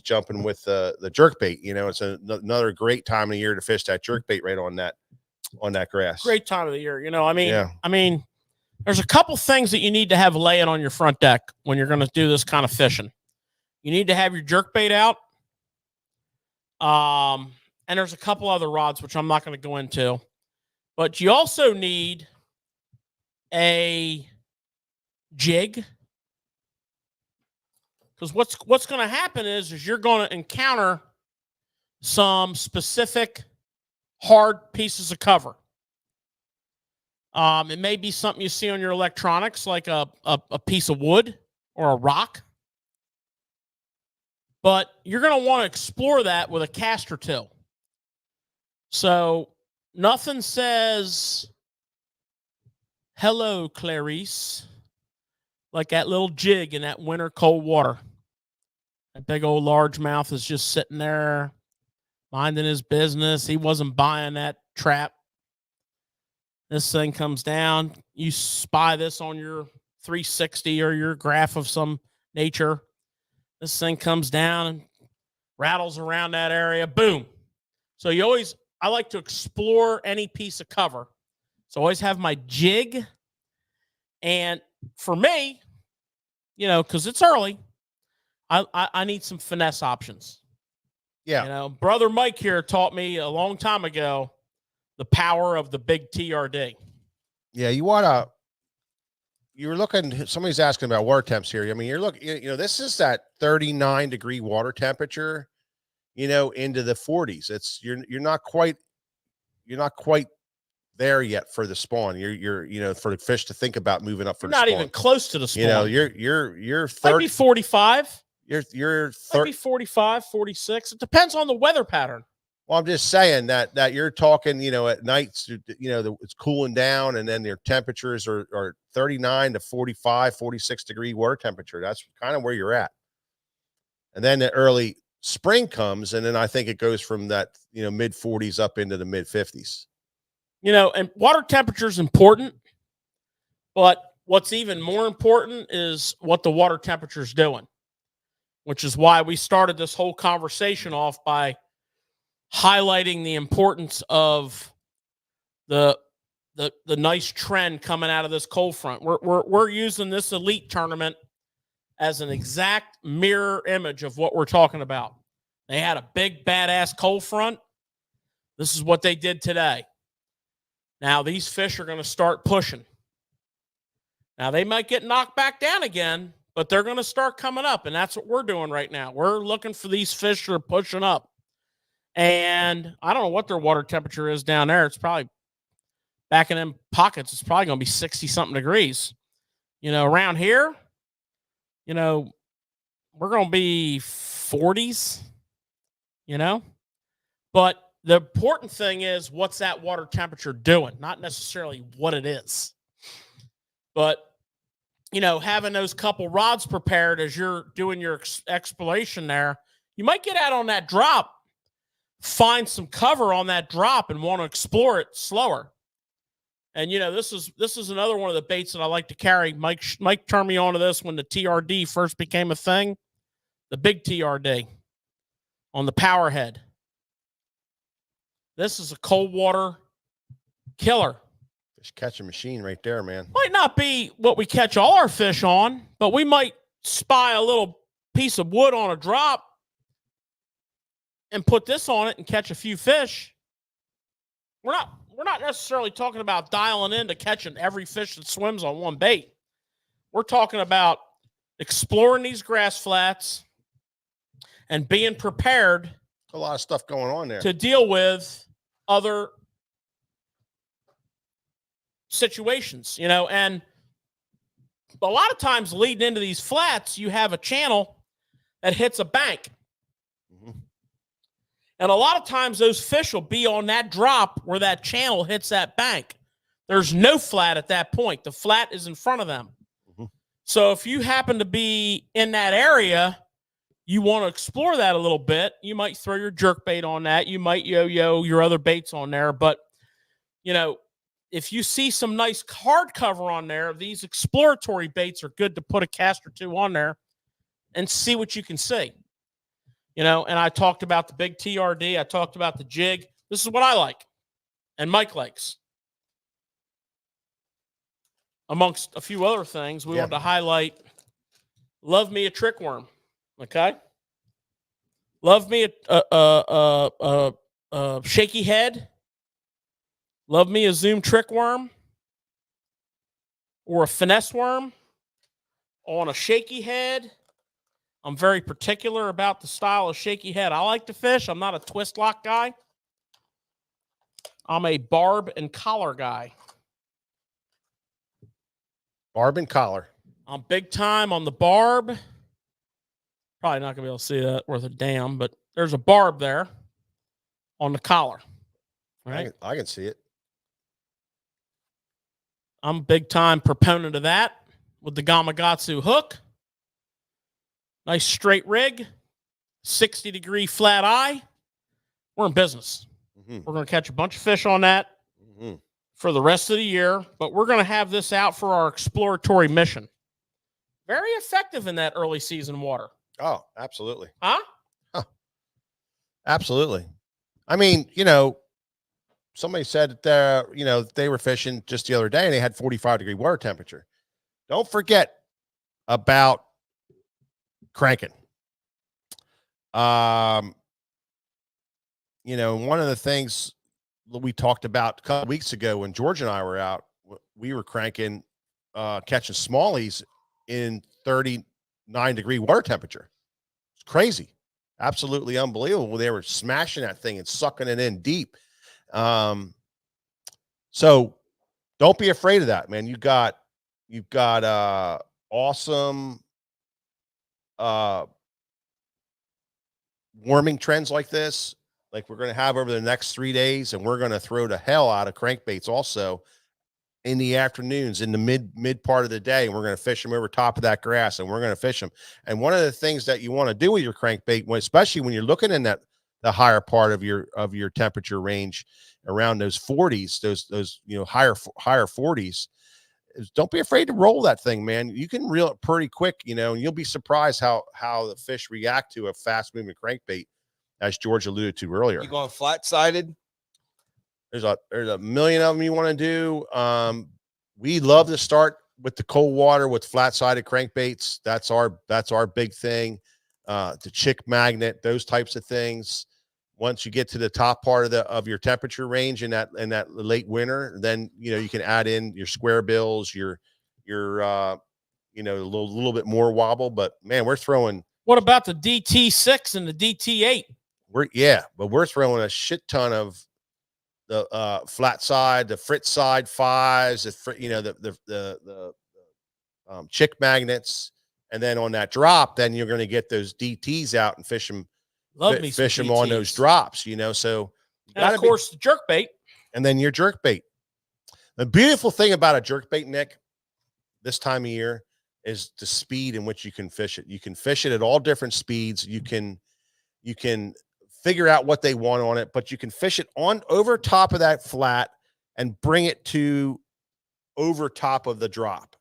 jumping with the jerk bait. You know, it's another great time of the year to fish that jerk bait right on that grass. Great time of the year. You know, I mean, Yeah. I mean, there's a couple things that you need to have laying on your front deck when you're going to do this kind of fishing. You need to have your jerk bait out. And there's a couple other rods, which I'm not going to go into, but you also need a jig, because what's going to happen is you're going to encounter some specific hard pieces of cover. It may be something you see on your electronics, like a piece of wood or a rock, but you're going to want to explore that with a cast or two. So nothing says hello, Clarice, like that little jig in that winter cold water. That big old largemouth is just sitting there minding his business. He wasn't buying that trap. This thing comes down. You spy this on your 360 or your graph of some nature. This thing comes down and rattles around that area. Boom. So I like to explore any piece of cover. So I always have my jig. And for me, you know, because it's early, I need some finesse options. Yeah. You know, Brother Mike here taught me a long time ago the power of the big TRD. Yeah, you're looking, somebody's asking about water temps here. I mean, you're looking, you know, this is that 39-degree water temperature, you know, into the 40s. You're not quite there yet for the spawn. You're you know, for the fish to think about moving up for the spawn. Not even close to the spawn. You know, you're 30, might be 45. You're Might be 45, 46. It depends on the weather pattern. Well, I'm just saying that you're talking, you know, at nights, you know, it's cooling down, and then their temperatures are 39 to 45, 46 degree water temperature. That's kind of where you're at. And then the early spring comes, and then I think it goes from that, you know, mid 40s up into the mid 50s. You know, and water temperature is important, but what's even more important is what the water temperature is doing, which is why we started this whole conversation off by highlighting the importance of the nice trend coming out of this cold front. We're using this elite tournament as an exact mirror image of what we're talking about. They had a big badass cold front. This is what they did today. Now these fish are going to start pushing. Now they might get knocked back down again, but they're going to start coming up, and that's what we're doing right now. We're looking for these fish that are pushing up. And I don't know what their water temperature is down there. It's probably back in them pockets, it's probably going to be 60 something degrees. You know, around here, you know, we're going to be 40s, you know, but the important thing is what's that water temperature doing, not necessarily what it is. But, you know, having those couple rods prepared as you're doing your exploration there, you might get out on that drop, find some cover on that drop and want to explore it slower. And, you know, this is another one of the baits that I like to carry. Mike turned me on to this when the TRD first became a thing, the big TRD on the power head. This is a cold water killer. Fish catching machine right there, man. Might not be what we catch all our fish on, but we might spy a little piece of wood on a drop and put this on it and catch a few fish. We're not necessarily talking about dialing into catching every fish that swims on one bait. We're talking about exploring these grass flats and being prepared. A lot of stuff going on there to deal with other situations, you know, and a lot of times leading into these flats, you have a channel that hits a bank. Mm-hmm. And a lot of times those fish will be on that drop where that channel hits that bank. There's no flat at that point. The flat is in front of them. Mm-hmm. So if you happen to be in that area, you want to explore that a little bit, you might throw your jerk bait on that. You might yo-yo your other baits on there. But, you know, if you see some nice hard cover on there, these exploratory baits are good to put a cast or two on there and see what you can see. You know, and I talked about the big TRD. I talked about the jig. This is what I like and Mike likes. Amongst a few other things, we want to highlight Love Me a Trick Worm. Okay. Love me a shaky head. Love me a zoom trick worm or a finesse worm on a shaky head. I'm very particular about the style of shaky head I like to fish. I'm not a twist lock guy. I'm a barb and collar guy. Barb and collar. I'm big time on the barb. Probably not going to be able to see that worth a damn, but there's a barb there on the collar. Right? I can see it. I'm a big time proponent of that with the Gamakatsu hook. Nice straight rig, 60-degree flat eye. We're in business. Mm-hmm. We're going to catch a bunch of fish on that for the rest of the year, but we're going to have this out for our exploratory mission. Very effective in that early season water. Oh, absolutely. Huh? Absolutely. I mean, you know, somebody said that they were fishing just the other day and they had 45-degree water temperature. Don't forget about cranking. You know, one of the things that we talked about a couple weeks ago when George and I were out, we were cranking, catching smallies in 39-degree water temperature. It's crazy. Absolutely unbelievable. They were smashing that thing and sucking it in deep. So don't be afraid of that, man. You've got awesome warming trends like this, like we're going to have over the next 3 days, and we're going to throw the hell out of crankbaits also in the afternoons, in the mid part of the day, and we're going to fish them over top of that grass, and we're going to fish them. And one of the things that you want to do with your crankbait, especially when you're looking in the higher part of your temperature range, around those 40s, those higher 40s, is don't be afraid to roll that thing, man. You can reel it pretty quick, and you'll be surprised how the fish react to a fast moving crankbait, as George alluded to earlier. You going flat sided? There's a million of them you want to do. We love to start with the cold water with flat-sided crankbaits. That's our big thing. The chick magnet, those types of things. Once you get to the top part of your temperature range in that late winter, then you can add in your square bills, your a little bit more wobble. But man, we're throwing. What about the DT6 and the DT8? We're throwing a shit ton of flat side, the frit side fives, the chick magnets, and then on that drop, then you're going to get those DTs out and fish them. Love me Fish some them on those DTs. drops, so And of course, the jerk bait. And then your jerk bait. The beautiful thing about a jerk bait, Nick, this time of year is the speed in which you can fish it. You can fish it at all different speeds. You can figure out what they want on it, but you can fish it on over top of that flat and bring it to over top of the drop,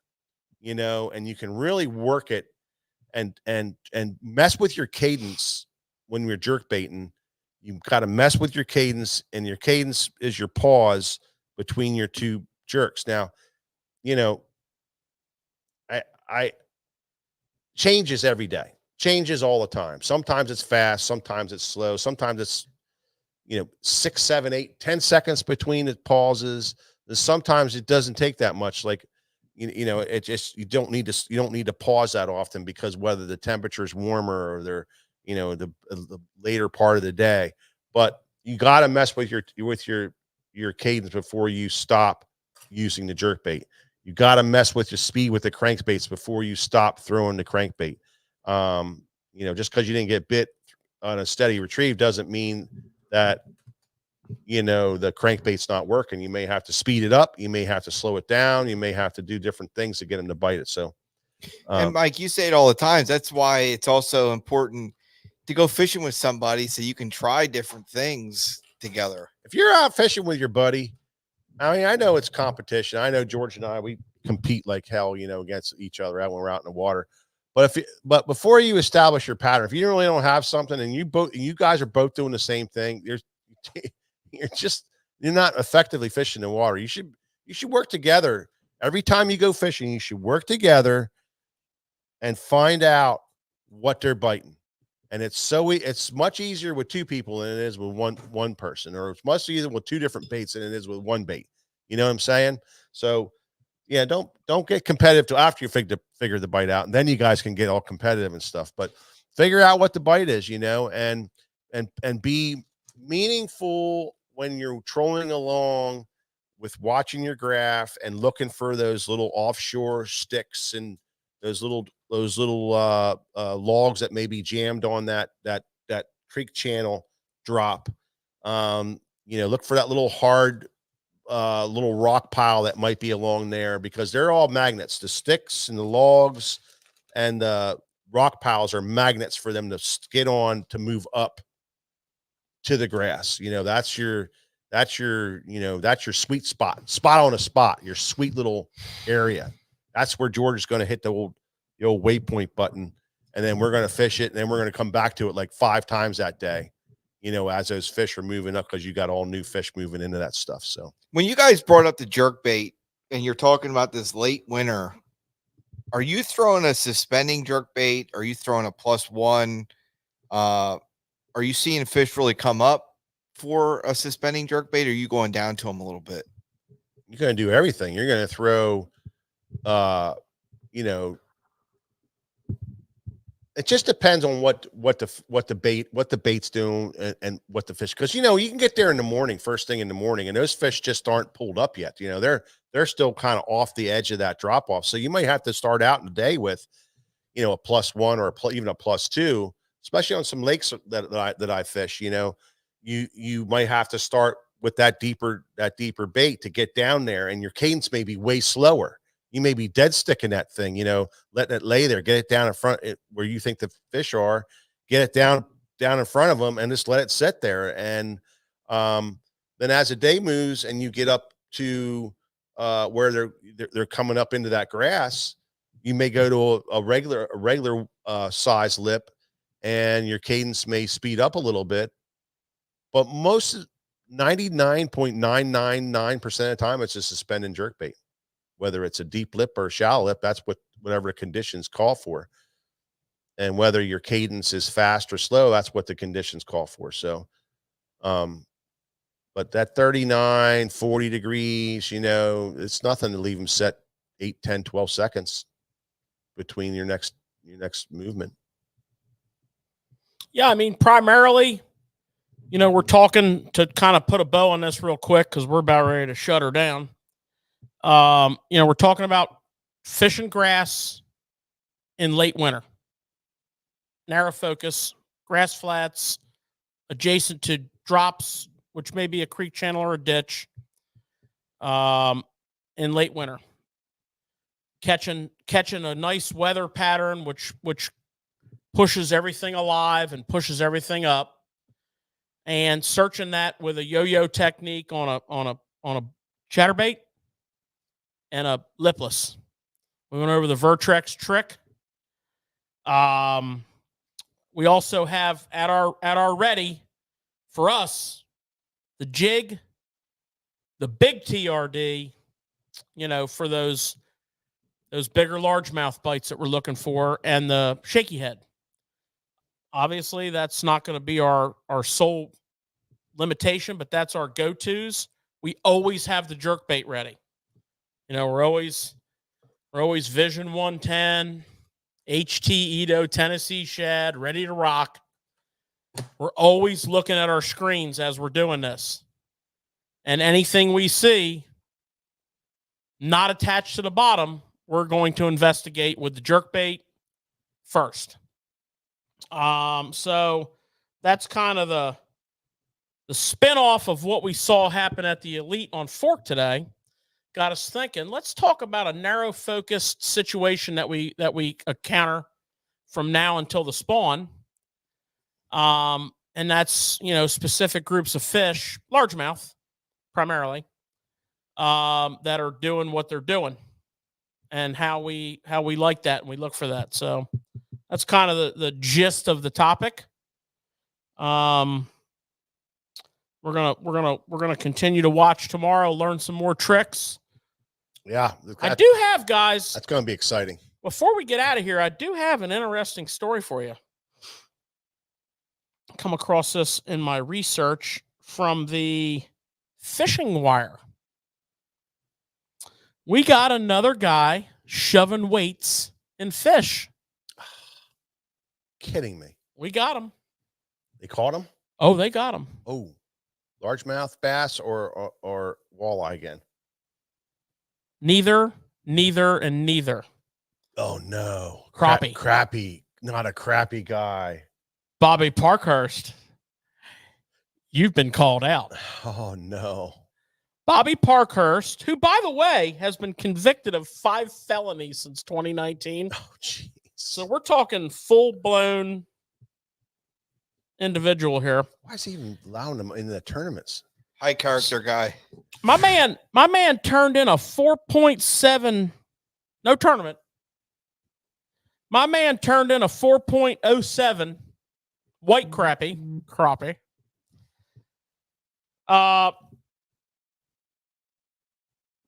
and you can really work it and mess with your cadence when you're jerk baiting. You've got to mess with your cadence, and your cadence is your pause between your two jerks. Now, I changes every day, changes all the time. Sometimes it's fast, sometimes it's slow, sometimes it's 6, 7, 8, 10 seconds between the pauses. And sometimes it doesn't take that much. Like it just you don't need to pause that often, because whether the temperature is warmer or they're the later part of the day. But you got to mess with your cadence before you stop using the jerk bait. You got to mess with your speed with the crankbaits before you stop throwing the crankbait. Just because you didn't get bit on a steady retrieve doesn't mean that the crankbait's not working. You may have to speed it up, you may have to slow it down, you may have to do different things to get them to bite it. So and Mike, you say it all the time. That's why it's also important to go fishing with somebody so you can try different things together. If you're out fishing with your buddy, I mean, I know it's competition. I know George and I, we compete like hell, against each other when we're out in the water. But before you establish your pattern, if you really don't have something and you guys are both doing the same thing, you're not effectively fishing in the water. You should work together. Every time you go fishing, you should work together and find out what they're biting. And it's much easier with two people than it is with one person, or it's much easier with two different baits than it is with one bait. You know what I'm saying? So yeah, don't get competitive till after you figure the bite out, and then you guys can get all competitive and stuff. But figure out what the bite is, and be meaningful when you're trolling along with watching your graph and looking for those little offshore sticks and those little logs that may be jammed on that creek channel drop. Look for that little hard little rock pile that might be along there, because they're all magnets. The sticks and the logs and the rock piles are magnets for them to skid on to move up to the grass. That's your sweet spot on a spot, your sweet little area. That's where George is going to hit the old waypoint button, and then we're going to fish it, and then we're going to come back to it like 5 times that day, as those fish are moving up, because you got all new fish moving into that stuff. So when you guys brought up the jerk bait and you're talking about this late winter, are you throwing a suspending jerk bait? Are you throwing a +1? Are you seeing fish really come up for a suspending jerk bait, or are you going down to them a little bit? You're going to do everything. You're going to throw, it just depends on what the bait's doing and what the fish, because you can get there in the morning, first thing in the morning, and those fish just aren't pulled up yet. They're still kind of off the edge of that drop off. So you might have to start out in the day with a +1 or even a +2, especially on some lakes that I fish. You might have to start with that deeper bait to get down there, and your cadence may be way slower. You may be dead sticking that thing, letting it lay there, get it down in front where you think the fish are, get it down in front of them, and just let it sit there. And then as the day moves and you get up to where they're coming up into that grass, you may go to a regular size lip, and your cadence may speed up a little bit. But 99.999% of the time, it's a suspend and jerk bait. Whether it's a deep lip or a shallow lip, that's whatever the conditions call for. And whether your cadence is fast or slow, that's what the conditions call for. So, but that 39, 40 degrees, it's nothing to leave them set 8, 10, 12 seconds between your next movement. Yeah, I mean, primarily, You know, we're talking to kind of put a bow on this real quick because we're about ready to shut her down. You know, we're talking about fishing grass in late winter. Narrow focus, grass flats, adjacent to drops, which may be a creek channel or a ditch, in late winter. Catching a nice weather pattern, which pushes everything alive and pushes everything up, and searching that with a yo-yo technique on a chatterbait and a lipless. We went over the Vertrex trick. We also have at our ready for us the jig, the big TRD, you know, for those bigger largemouth bites that we're looking for, and the shaky head. Obviously, that's not going to be our sole limitation, but that's our go-tos. We always have the jerk bait ready. You know, we're always Vision 110, HT Edo, Tennessee shad, ready to rock. We're always looking at our screens as we're doing this. And anything we see not attached to the bottom, we're going to investigate with the jerk bait first. So that's kind of the spin-off of what we saw happen at the Elite on Fork today. Got us thinking, let's talk about a narrow focused situation that we encounter from now until the spawn. And that's, you know, specific groups of fish, largemouth primarily, that are doing what they're doing, and how we like that and we look for that. So that's kind of the gist of the topic. We're gonna continue to watch tomorrow, learn some more tricks. Yeah, I do have, guys. That's going to be exciting. Before we get out of here, I do have an interesting story for you. Come across this in my research from the Fishing Wire. We got another guy shoving weights in fish. Kidding me. We got him. They caught him? Oh, they got him. Oh, largemouth bass or walleye again? Neither, and neither. Oh, no. Crappie. Crappie. Not a crappie guy. Bobby Parkhurst. You've been called out. Oh, no. Bobby Parkhurst, who, by the way, has been convicted of 5 felonies since 2019. Oh, jeez. So we're talking full-blown individual here. Why is he even allowing them in the tournaments? High character guy. My man turned in a 4.7, no tournament. My man turned in a 4.07 white crappie.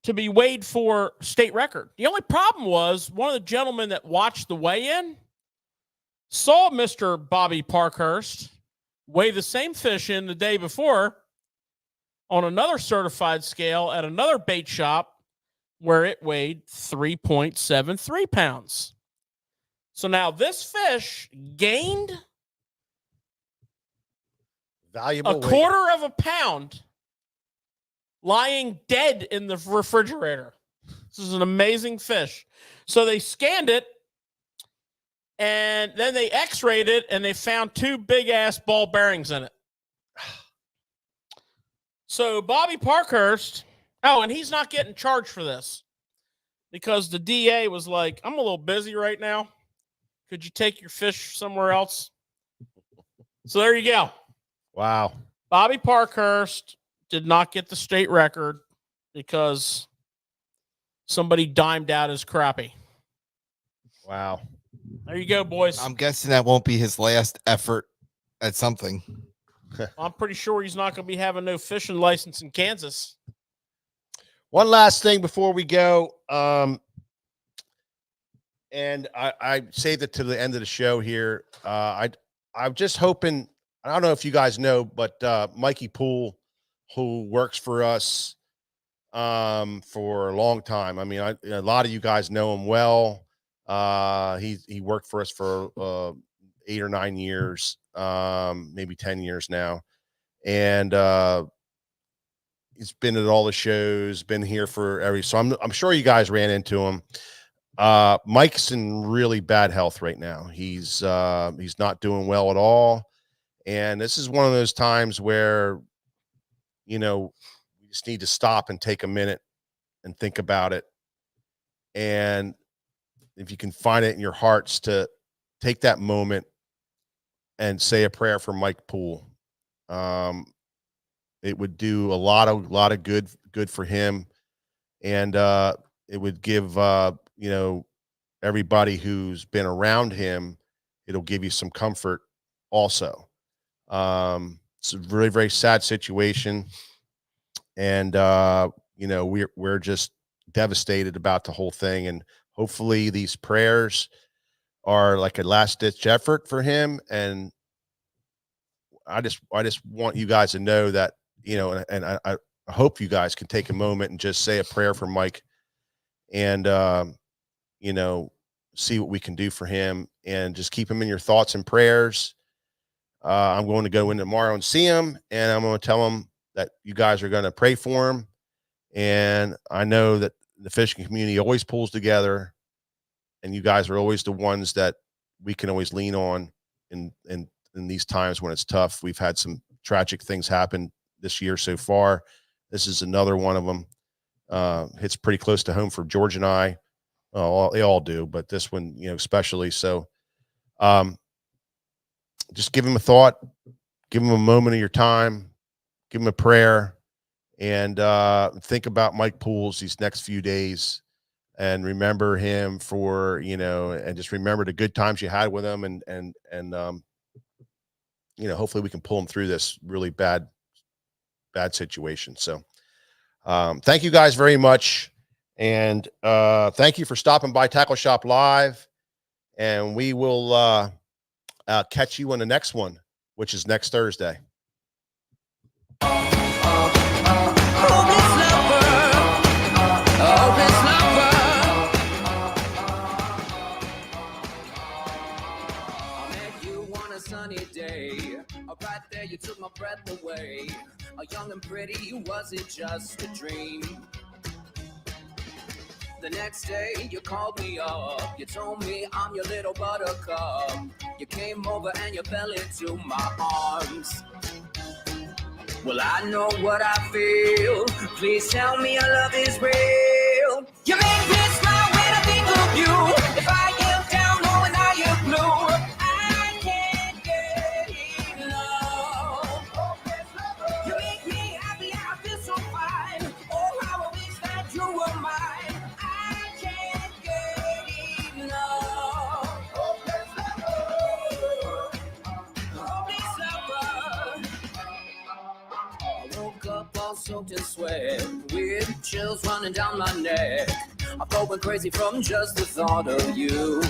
To be weighed for state record. The only problem was one of the gentlemen that watched the weigh-in saw Mr. Bobby Parkhurst weigh the same fish in the day before on another certified scale at another bait shop where it weighed 3.73 pounds. So now this fish gained Valuable a quarter of a pound lying dead in the refrigerator. This is an amazing fish. So they scanned it, and then they x-rayed it, and they found 2 big-ass ball bearings in it. So Bobby Parkhurst, and he's not getting charged for this because the DA was like, I'm a little busy right now. Could you take your fish somewhere else? So there you go. Wow. Bobby Parkhurst did not get the state record because somebody dimed out his crappie. Wow. There you go, boys. I'm guessing that won't be his last effort at something. I'm pretty sure he's not going to be having no fishing license in Kansas. One last thing before we go. And I saved it to the end of the show here. I'm just hoping, I don't know if you guys know, but Mikey Poole, who works for us for a long time. I mean, a lot of you guys know him well. He worked for us for 8 or 9 years, maybe 10 years now. and he's been at all the shows, been here for so I'm sure you guys ran into him. Mike's in really bad health right now. He's not doing well at all. And this is one of those times where, you know, you just need to stop and take a minute and think about it. And if you can find it in your hearts to take that moment and say a prayer for Mike Poole, it would do a lot of good for him. And it would give, you know, everybody who's been around him, it'll give you some comfort also. It's a very, very sad situation. And, you know, we're just devastated about the whole thing. And hopefully these prayers are like a last ditch effort for him. And I just want you guys to know that, you know, and I hope you guys can take a moment and just say a prayer for Mike and, you know, see what we can do for him and just keep him in your thoughts and prayers. I'm going to go in tomorrow and see him, and I'm going to tell him that you guys are going to pray for him. And I know that the fishing community always pulls together, and you guys are always the ones that we can always lean on in these times when it's tough. We've had some tragic things happen this year so far. This is another one of them. Hits pretty close to home for George and I. Oh, they all do, but this one, you know, especially. So, just give him a thought, give him a moment of your time, give him a prayer, and think about Mike Pools these next few days, and remember him for, you know, and just remember the good times you had with him, and you know, hopefully we can pull him through this really bad situation. So, thank you guys very much. And thank you for stopping by Tackle Shop Live, and we will catch you on the next one, which is next Thursday. Sunny day, right there you took my breath away. Young and pretty, was it just a dream? The next day you called me up, you told me I'm your little buttercup. You came over and you fell into my arms. Well, I know what I feel. Please tell me your love is real. You make me smile when I think of you. If I am down or when I am blue, I can't get enough. You make me happy, I feel so fine. Oh, how I wish that you were mine. I can't get enough. Hopeless lover. I woke up all soaked in sweat, with chills running down my neck. I'm going crazy from just the thought of you.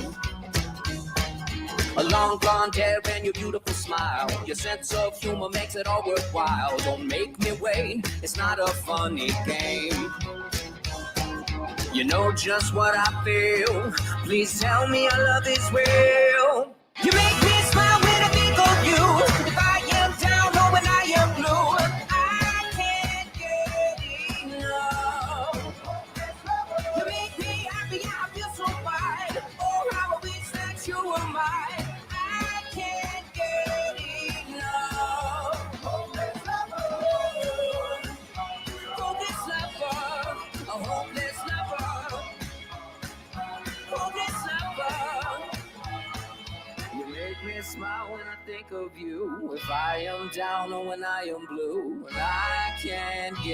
A long blonde hair and your beautiful smile. Your sense of humor makes it all worthwhile. Don't make me wait, it's not a funny game. You know just what I feel. Please tell me your love is real. You make me smile when I think of you. If I am down or when I am blue, I can't get enough. You make me happy, I feel so fine. Oh, how I wish that you were mine. I can't get enough. Hopeless lover. Hopeless lover. A hopeless lover. Hopeless lover. You make me smile when I think of you. If I am down or when I am blue, and I can't get